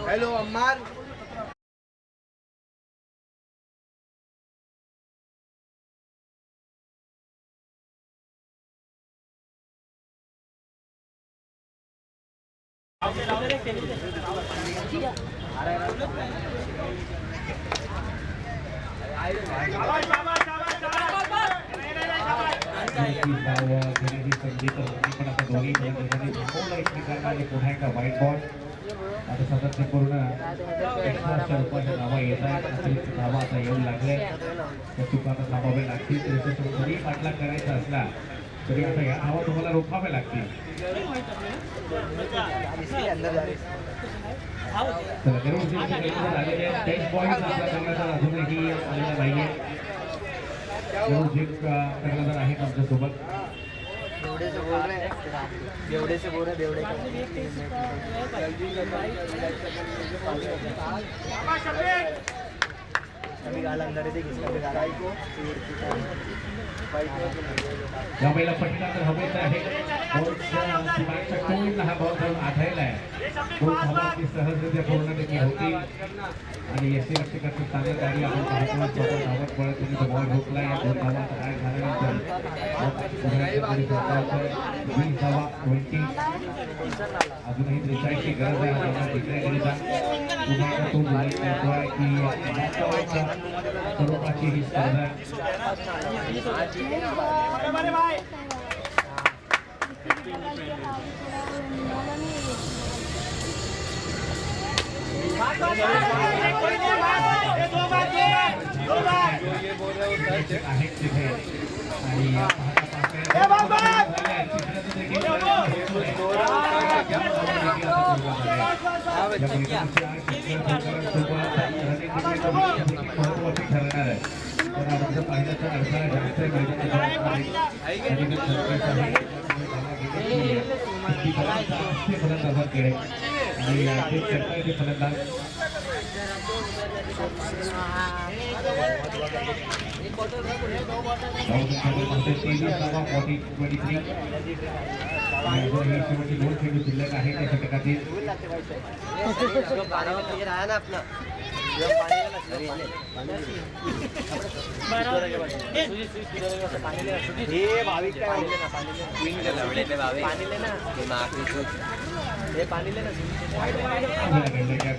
हेलो अम्मार
पुन्हा एकदा वाईट बॉल आता सातत्यपूर्ण एक्स्ट्राच्या रूपाच्या धावा येत आहेत अतिरिक्त धावा आता येऊ लागल्या त्या चुका आता थांबावे लागतील तरी जरी पाठलाग करायचा असला तरी आता या धावा तुम्हाला रोखाव्या लागतील टेस्ट पॉईंट आपला कर्णधार अजूनही आलेला नाहीये कर्णधार आहेत आमच्यासोबत
बेवड़े से बोल रहे बेवड़े अभी गाल अंदर थे किसका भी गाल को
या पहिला पटका तर हवेत आहे बॉलचा हा बॉल जाऊन आढळला आहे तो धावा सहजरित्या पूर्ण देखील होती आणि एससी रक्षकाची चांगली गाडी आपण पाहतो धावत पळत त्यांनी तो बॉल रोखला या दोन धावा काय झाल्यानंतर 20 धावा 20 अजूनही 43ची गरज आहे आपण जिंकण्याकरिता पुन्हा तो बोलतोय की स्वरूपाची ही स्पर्धा आहेत तिथे आणि महत्वाची ठरणार आहे तर आपण पाहिलं तर अडथळा जास्त फलंदाज केले आणि ते फलंदाज शेवटी 2 चेंडू शिल्लक आहे त्या षटकातील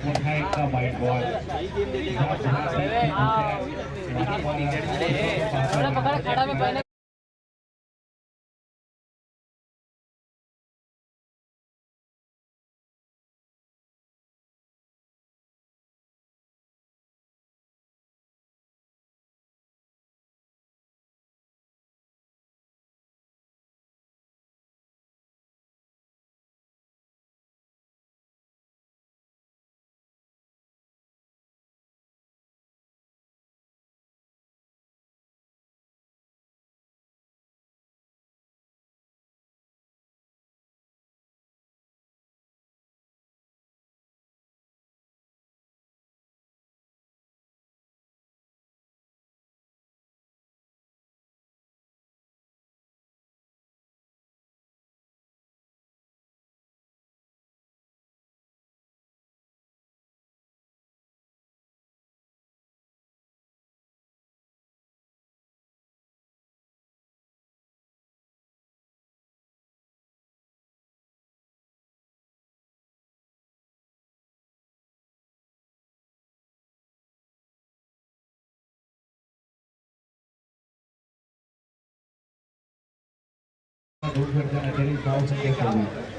पुन्हा एकदा वाईट बॉल दोन गटांना तरी धावसंख्या 24.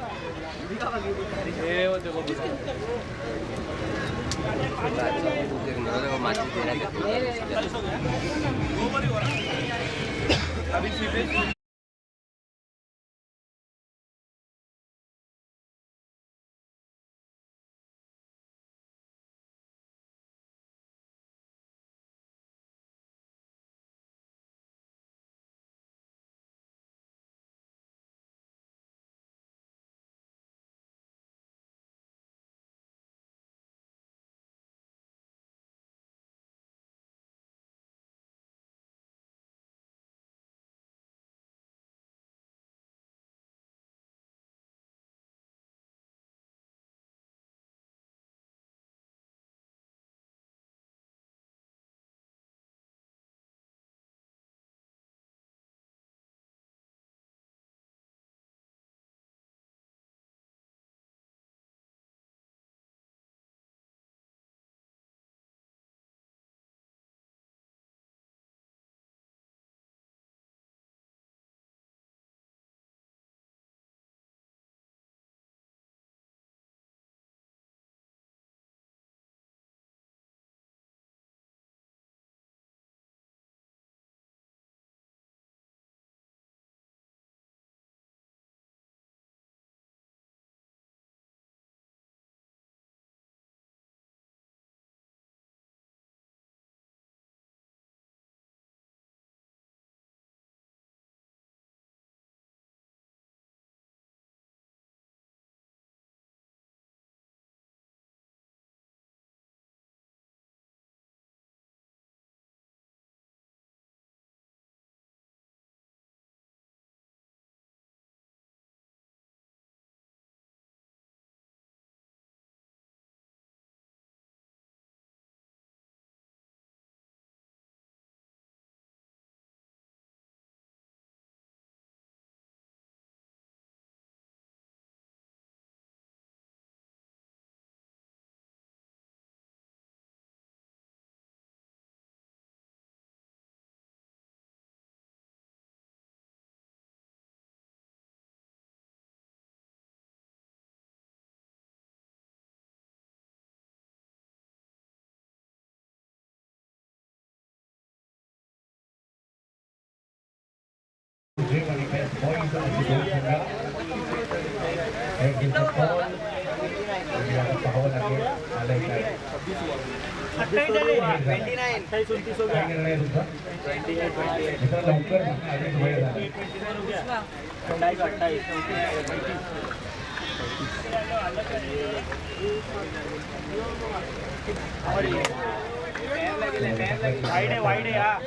वाइड है यार,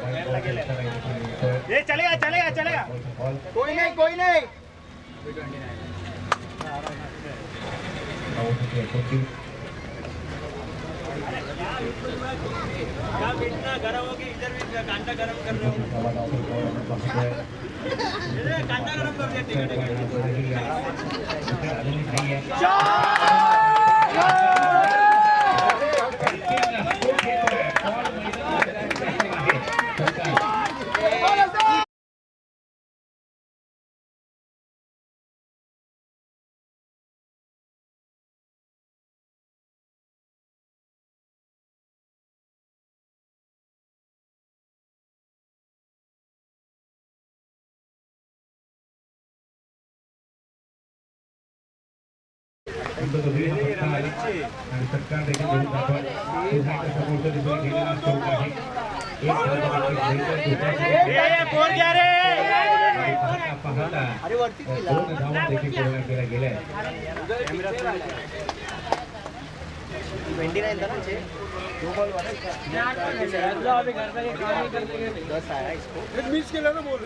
ये चलेगा चलेगा चलेगा, कोई नहीं कोई नहीं. गरम होगी इधर भी कांटा गरम कर रहे हो, कांटा गरम कर
आणि सरकार देखील घेऊन दाखवा समोरच्या दिशेने गेलेला चौक आहे. पाहता दोन धावा देखील केल्या गेल्या.
29 था ना 6 दो बॉल वाला अभी घर पे काम नहीं करते 10 आया इसको
मिस के ना बोल.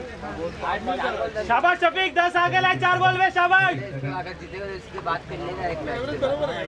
शाबाश शफीक, 10 आ गया, 4 बॉल में शाबाश.
अगर जीतेगा तो इसकी बात कर लेगा एक मैच.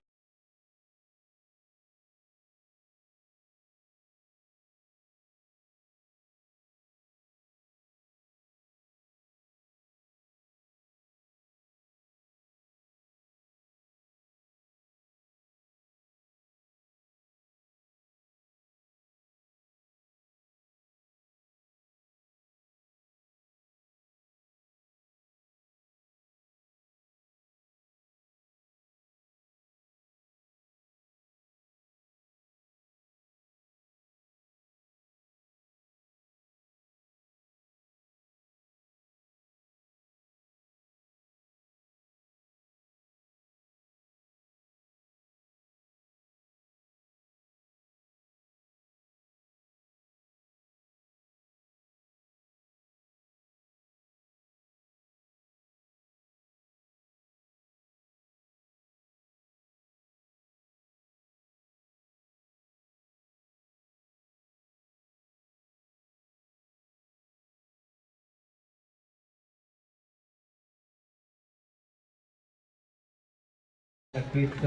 नक्कीच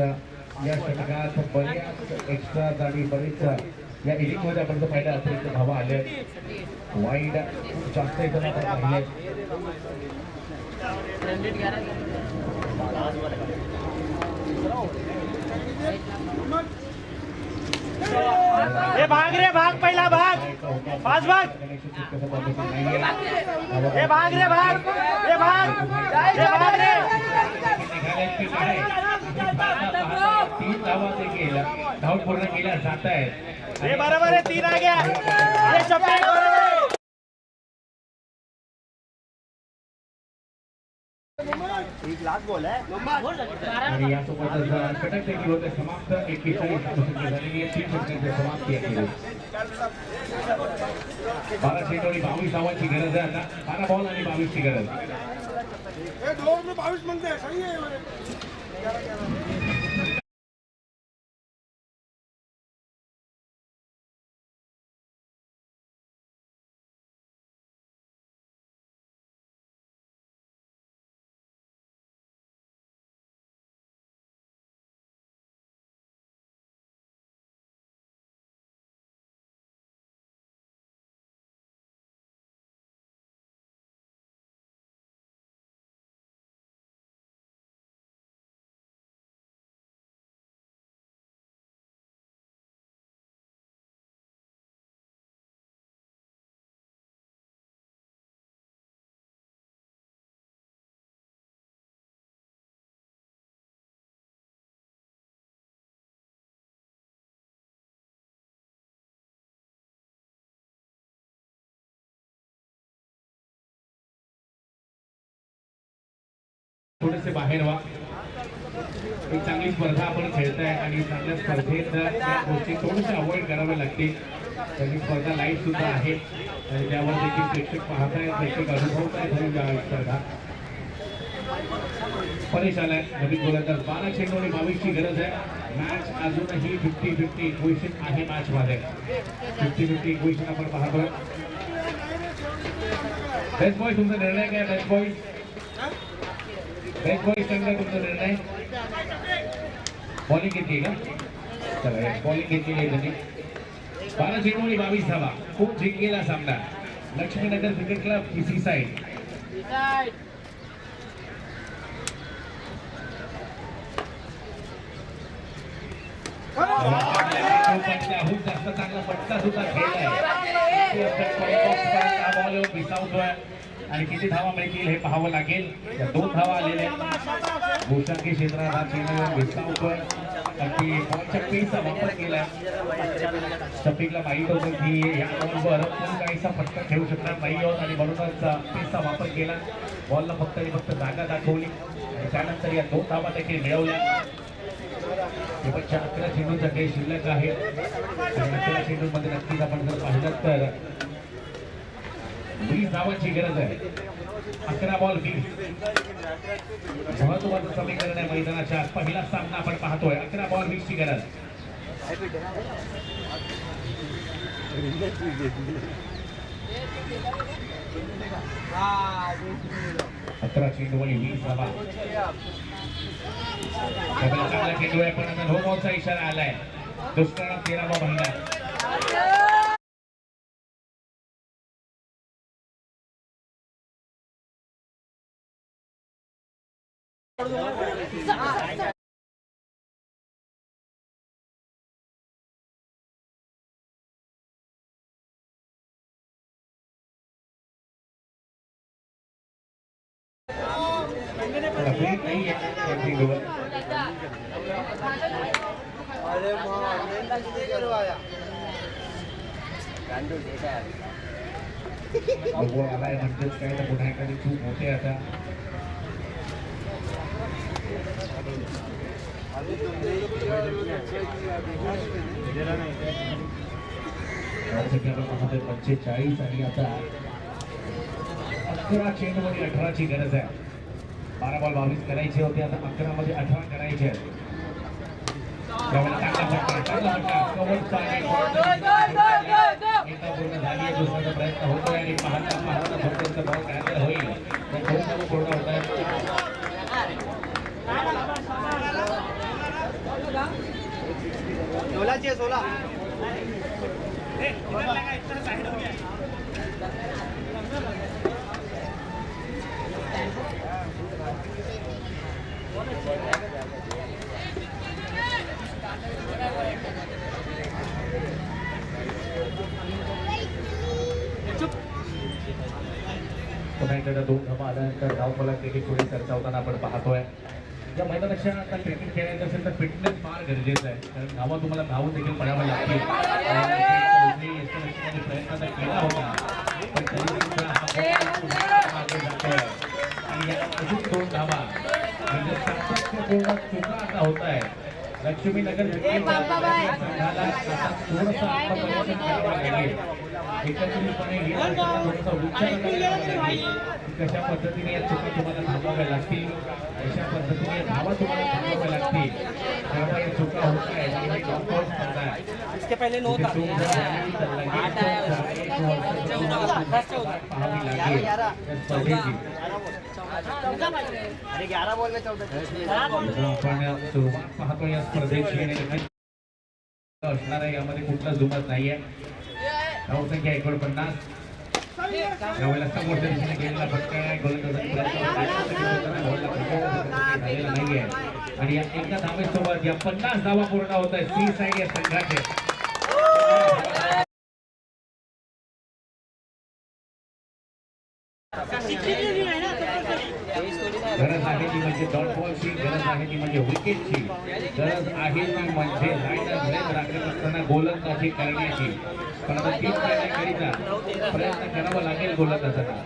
या षटकात बऱ्याच एक्स्ट्रा आणि बरेच या इनिंगमध्ये आपण जर पाहिलं अतिरिक्त धावा आल्या वाईड जास्त इथं आपण पाहिले
हे भाग रे भाग पहिला भाग पाच भाग हे भाग रे भाग हे भाग रे
3 धावा देखील धाव पूर्ण केल्या जात आहेत
हे बरोबर आहे 3 आ गया अरे चप्पे एक लाख बोल आहे
आणि यासोबतच षटक देखील होते समाप्त 41 धावसंख्या झालेली आहे 3 षटकांची समाप्ती आहे 12 चेंडू 22 धावांची गरज आहे आता 12 बॉल आणि 22 ची गरज
22 म्हणते सही आहे
थोडेसे बाहेर व्हा एक चांगली स्पर्धा आपण खेळताय आणि चांगल्या स्पर्धेत त्या गोष्टी थोड्याशा अवॉइड कराव्या लागतील त्याची स्पर्धा लाईव्ह सुद्धा आहे आणि त्यावर देखील प्रेक्षक पाहतायत प्रेक्षक अनुभवतायत ही स्पर्धा परेशान आहे नवीन गोलंदाज 12 चेंडू आणि 22 ची गरज आहे मॅच अजूनही 50-50 इक्वेशन आहे मॅच मध्ये 50-50 इक्वेशन आपण पाहतोय बेस्ट बॉय तुमचा निर्णय काय बेस्ट बॉय बेस्ट बॉय सांगा तुमचा निर्णय बॉलिंग घेतली का चला बॉलिंग घेतलेली आहे त्यांनी 12 चेंडू आणि 22 धावा खूप जिंकलेला सामना Laxminagar cricket club PC side जास्त चांगला फटका सुद्धा खेळलाय आणि किती धावा मिळतील हे पाहावं लागेल 2 धावा आलेल्या भूषांकी क्षेत्रात हा चेंडू विसावतोय अगदी बॉलच्या पेसचा वापर केला शफिकला माहित होतं की या बॉलवर कोण काहीसा फटका खेळू शकणार नाही आहोत आणि म्हणूनच पेसचा वापर केला बॉलला फक्त आणि फक्त जागा दाखवली आणि त्यानंतर या 2 धावा देखील मिळवल्या शेवटच्या 11 चेंडूचा काही शिल्लक आहे आणि 11 चेंडूमध्ये नक्कीच आपण जर पाहिलं तर 20 धावांची गरज आहे 11 बॉल 20 महत्वाचं समीकरण आहे मैदानाच्या पहिला सामना आपण पाहतोय 11 बॉल 20 ची गरज 11 चेंडू आणि 20 धावा चांगला चेंडू आहे पण आता नो बॉलचा इशारा आलाय दुष्काळात 13वा महिना नहीं है
अरे करवाया
आलाय म्हणजेच काय तर पुन्हा एखादी चूक होते आता पाहतोय 45 आणि आता 11 चेंडू आणि 18 ची गरज आहे 12 बॉल 22 करायचे होते आता 11 मध्ये 18 करायचे आहेत पूर्ण झाली दुसऱ्याचा प्रयत्न होतोय आणि पाहता पाहता फक्त बॉल कॅन्सल होईल पूर्ण होत आहे पुन्हा एकदा 2 धावा आल्यानंतर धावफलक देखील पुढे सरसावताना आपण पाहतोय. या मैदानाच्या आता क्रिकेट खेळायचं असेल तर फिटनेस फार गरजेचं आहे, कारण धावा तुम्हाला धावून देखील पडाव्या लागतील. प्रयत्न तर केला होता, पण तरी सुद्धा हा मागे जातोय. आणि या अजून 2 धावा म्हणजे सातत्यपूर्ण चुका आता होत आहे. लक्ष्मीनगर संघाला आता थोडंसं आत्मपरीक्षण करावं लागेल. एकत्रितपणे ही थोडासा विचार करावा लागेल की कशा पद्धतीने या चुका तुम्हाला थांबवाव्या लागतील, कशा पद्धतीने धावा तुम्हाला थांबवाव्या लागतील. तेव्हा या चुका होत आहेत आणि नॉकआउट स्पर्धा आहे.
इसके पहले 9 था,
पाहावी लागेल या स्पर्धेची.
अरे 11 बॉल में 14
आपण सुरुवात पाहतो या स्पर्धेची आणि असणार आहे. यामध्ये कुठलाच दुमत नाहीये. धावसंख्या 49. यावेळेला समोरच्या दिशेने गेलेला फटका आहे. गोलंदाजांनी झालेला नाहीये आणि या एका धावेसोबत या 50 धावा पूर्ण होत आहे सी साईड या संघाचे. गरज आहे ती म्हणजे डॉट बॉलची, गरज आहे ती म्हणजे विकेटची, गरज आहे ती म्हणजे लाईनर ब्रेक राखत असताना गोलंदाजी करण्याची. पण आता 3 महिन्याकरिता प्रयत्न करावा लागेल गोलंदाजांना.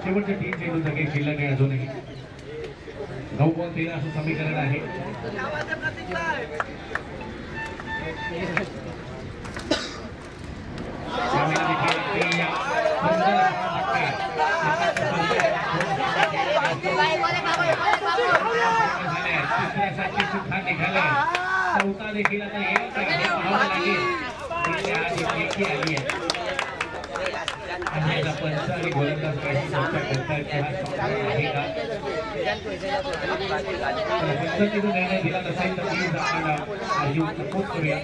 शेवटचे 3 चेंडू सगळे शिल्लक आहे अजूनही. 9 बॉल 13 असं समीकरण आहे. चौथा देखील आता येईल का हे पाहावं लागेल. आली आहे पंच आणि गोलंदाज काही चर्चा करतायत की हा शॉट आहे का. पद्धतीने निर्णय दिला नसेल तर प्लीज आपण आधी सपोर्ट करूया.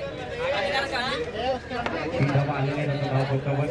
3 धावा आलेल्या नंतर धाव फलकावर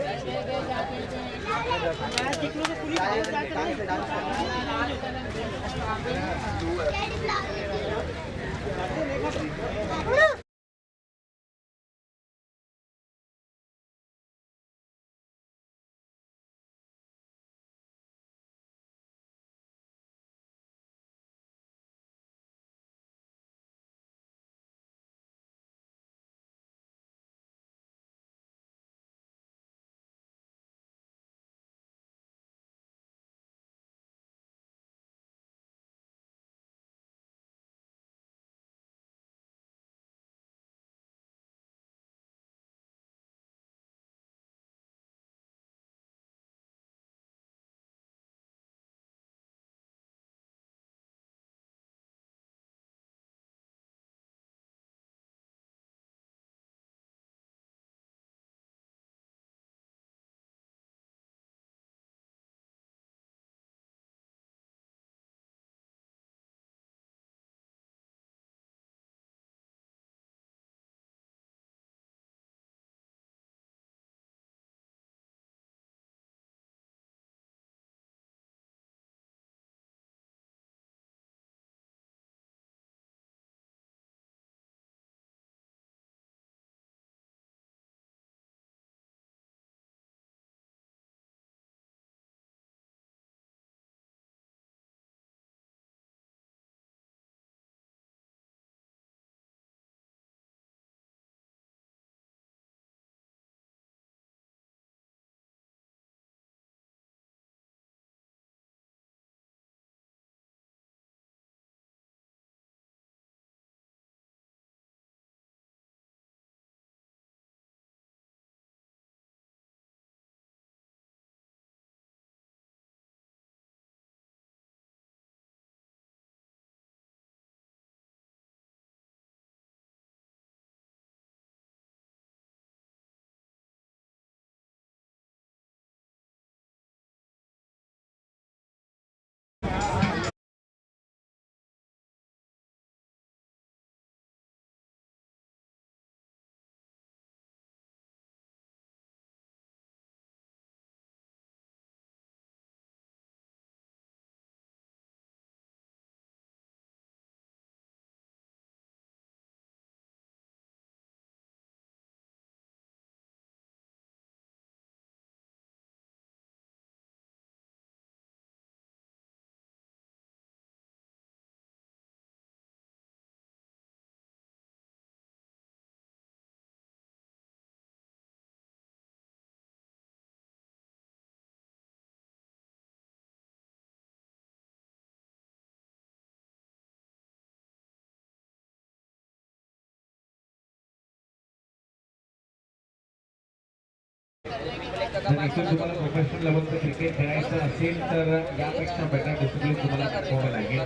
जर इथून तुम्हाला प्रोफेशनल लेवलचं क्रिकेट खेळायचं असेल तर यापेक्षा बेटर डिसिप्लिन तुम्हाला दाखवावं लागेल.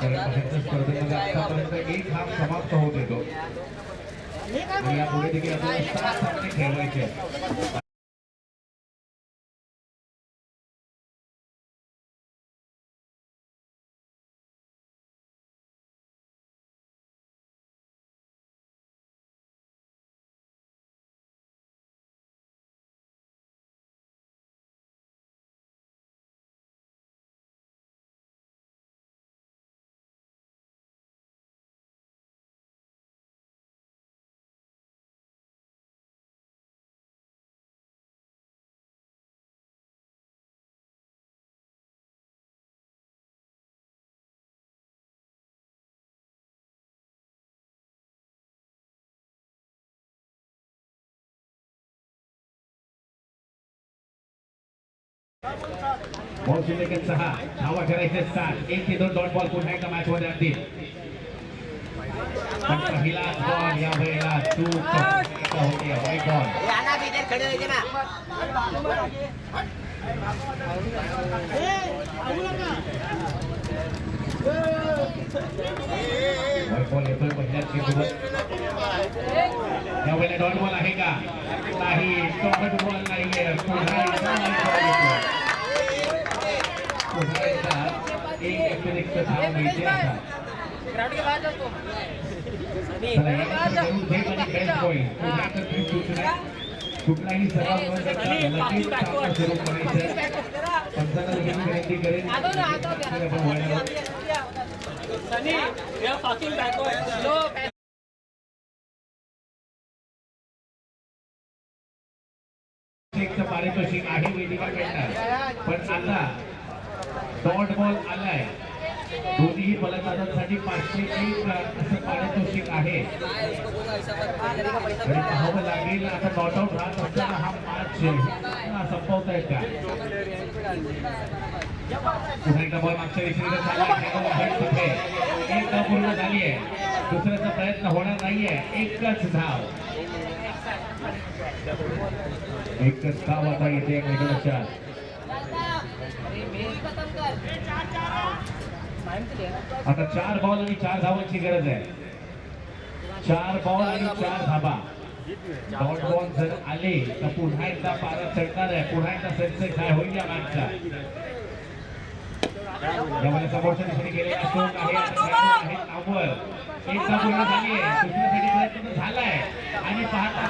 कारण बाहेरच्या स्पर्धेमध्ये आतापर्यंत एक हाफ समाप्त होत येतो आणि यापुढे देखील आपल्याला 7 सामने खेळवायचे आहेत. बॉल शिल्लक 6 धावा करायचे 7 1 ते 2 डॉट बॉल पुन्हा एकदा मॅच मध्ये आणतील. पण पहिला बॉल या वेळेला चूक होती व्हाईट बॉल. व्हाईट बॉल येतोय पहिल्या चेंडूवर. या वेळेला डॉट बॉल आहे का? नाही, डॉट बॉल नाहीये. पुन्हा एकदा एक अतिरिक्त धाव मिळते आता.
ग्राउंड के बाहर जाओ तुम
चला यानंतर बेस्ट पॉईंट पुन्हा एकदा सूचना कुठलाही सराव न करता लगेच सामना सुरू करायचा. पंचांना लगेच विनंती करेन आपण वळणार.
Sunny we are fucking backward slow
एकचं पारितोषिक आहे वेदिका मिळणार. पण आता डॉट बॉल आलाय. दोन्ही फलंदाजांसाठी 501 असं पारितोषिक आहे. आणि पाहावं लागेल आता नॉट आउट राहत असताना हा मॅच संपवता येत का? पुन्हा एकदा बॉल मागच्या दिशेने चालला. एक धाव पूर्ण झाली आहे. दुसऱ्याचा प्रयत्न होणार नाहीये. एकच धाव आता येते मैदानाच्या. आता 4 बॉल आणि 4 धावांची गरज आहे. 4 बॉल आणि 4 धावा. डॉट बॉल जर आले तर पुन्हा एकदा पारा चढणार आहे. पुन्हा एकदा सेन्सेक्स काय होईल या मॅचचा. यामध्ये समोरच्या दिशेने गेले अशोक आहे नावर. एकदा पूर्ण झाली आहे. दुसऱ्यासाठी प्रयत्न झालाय आणि पाहता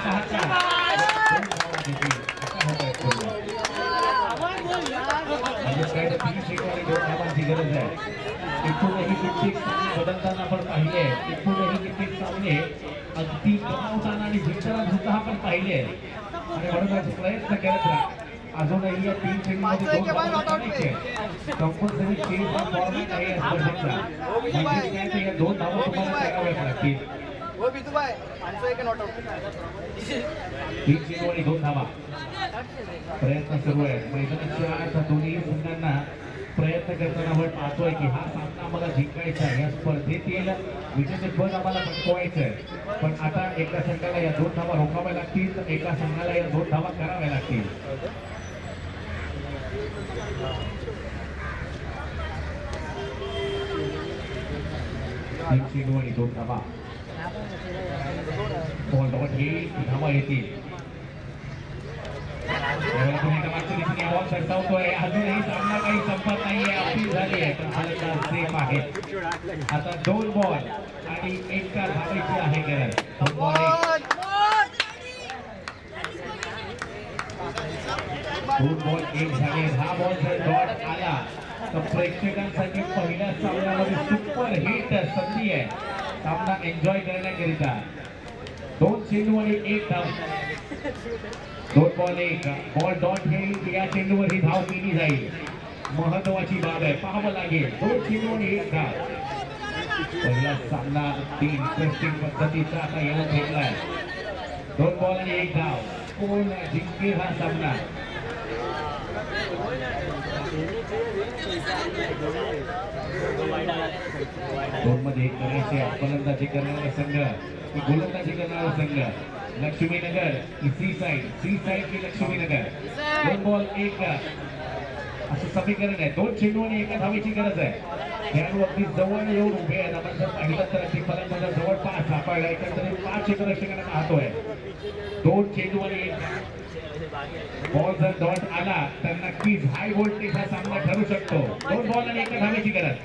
गरज आहे. इथूनही कित्येक सामने बदलताना आपण पाहिले. इथूनही कित्येक सामने अगदी गमावताना आणि जिंकताना सुद्धा आपण पाहिले. आणि म्हणूनच प्रयत्न करत राहा. अजूनही या 3 चेंडूमध्ये 2 कंपल्सरी चेंज हा फॉर्मॅट आहे या स्पर्धेचा. या 2 धावा तुम्हाला कराव्या लागतील. 3 चेंडू आणि 2 धावा. प्रयत्न सुरू आहे. मैदानाच्या दोन्ही संघांना प्रयत्न करताना आपण पाहतोय की हा सामना आम्हाला जिंकायचा आहे. या स्पर्धेतील विजेतेपद आम्हाला पटकवायचं आहे. पण आता एका संघाला या 2 धावा रोखाव्या लागतील तर एका संघाला या 2 धावा कराव्या लागतील. 3 चेंडू आणि 2 धावा. बॉल डॉट ही धावा येतील. बॉल सरसावतोय. अजूनही सामना काही संपत नाहीये. अपील झाली आहे पण फलंदाज सेफ आहे. आता 2 बॉल आणि 1 धावायची आहे गरज. 2 बॉल 1 झाले. हा बॉल जर डॉट आला तर प्रेक्षकांसाठी पहिल्या सामन्यामध्ये सुपर हिट संधी आहे सामना एन्जॉय करण्याकरिता. 2 चेंडू आणि 1 धाव. 2 बॉल 1 बॉल डॉट घेईल. या चेंडूवर ही धाव केली जाईल. महत्वाची बाब आहे. पाहावं लागेल. 2 चेंडू आणि 1 धाव. पहिला सामना अगदी इंटरेस्टिंग पद्धतीचा आता येऊन घेतलाय. 2 बॉल आणि 1 धाव. कोण जिंकेल हा सामना? दोन मध्ये एक करायचे. फलंदाजी करणारा संघ गोलंदाजी करणारा संघ लक्ष्मीनगर की सी साइड की लक्ष्मीनगर 2 बॉल 1 असं समीकरण आहे. 2 चेंडू आणि 1 धावेची गरज आहे. खेळाडू अगदी जवळ येऊन उभे आहेत. आपण जर पाहिलं तर अगदी फलंदाजा जवळपास आपण एकंदरीत 5 क्षेत्ररक्षकांना पाहतोय. 2 चेंडू आणि 1 बॉल जर डॉट आला तर नक्कीच हाय व्होल्टेजचा सामना ठरू शकतो. 2 बॉल आणि 1 धावेची गरज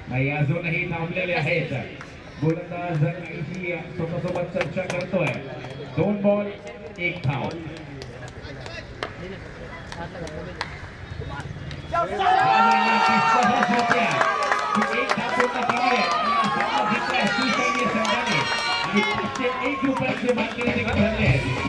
नाही. अजूनही थांबलेले आहेत. गोलंदाज काहीशी स्वतःसोबत चर्चा करतोय. 2 बॉल 1 धाव. सहज होत्या एक धाव पूर्ण केली आहे आणि 501 रुपयांचे मानकरी देखील ठरले आहेत.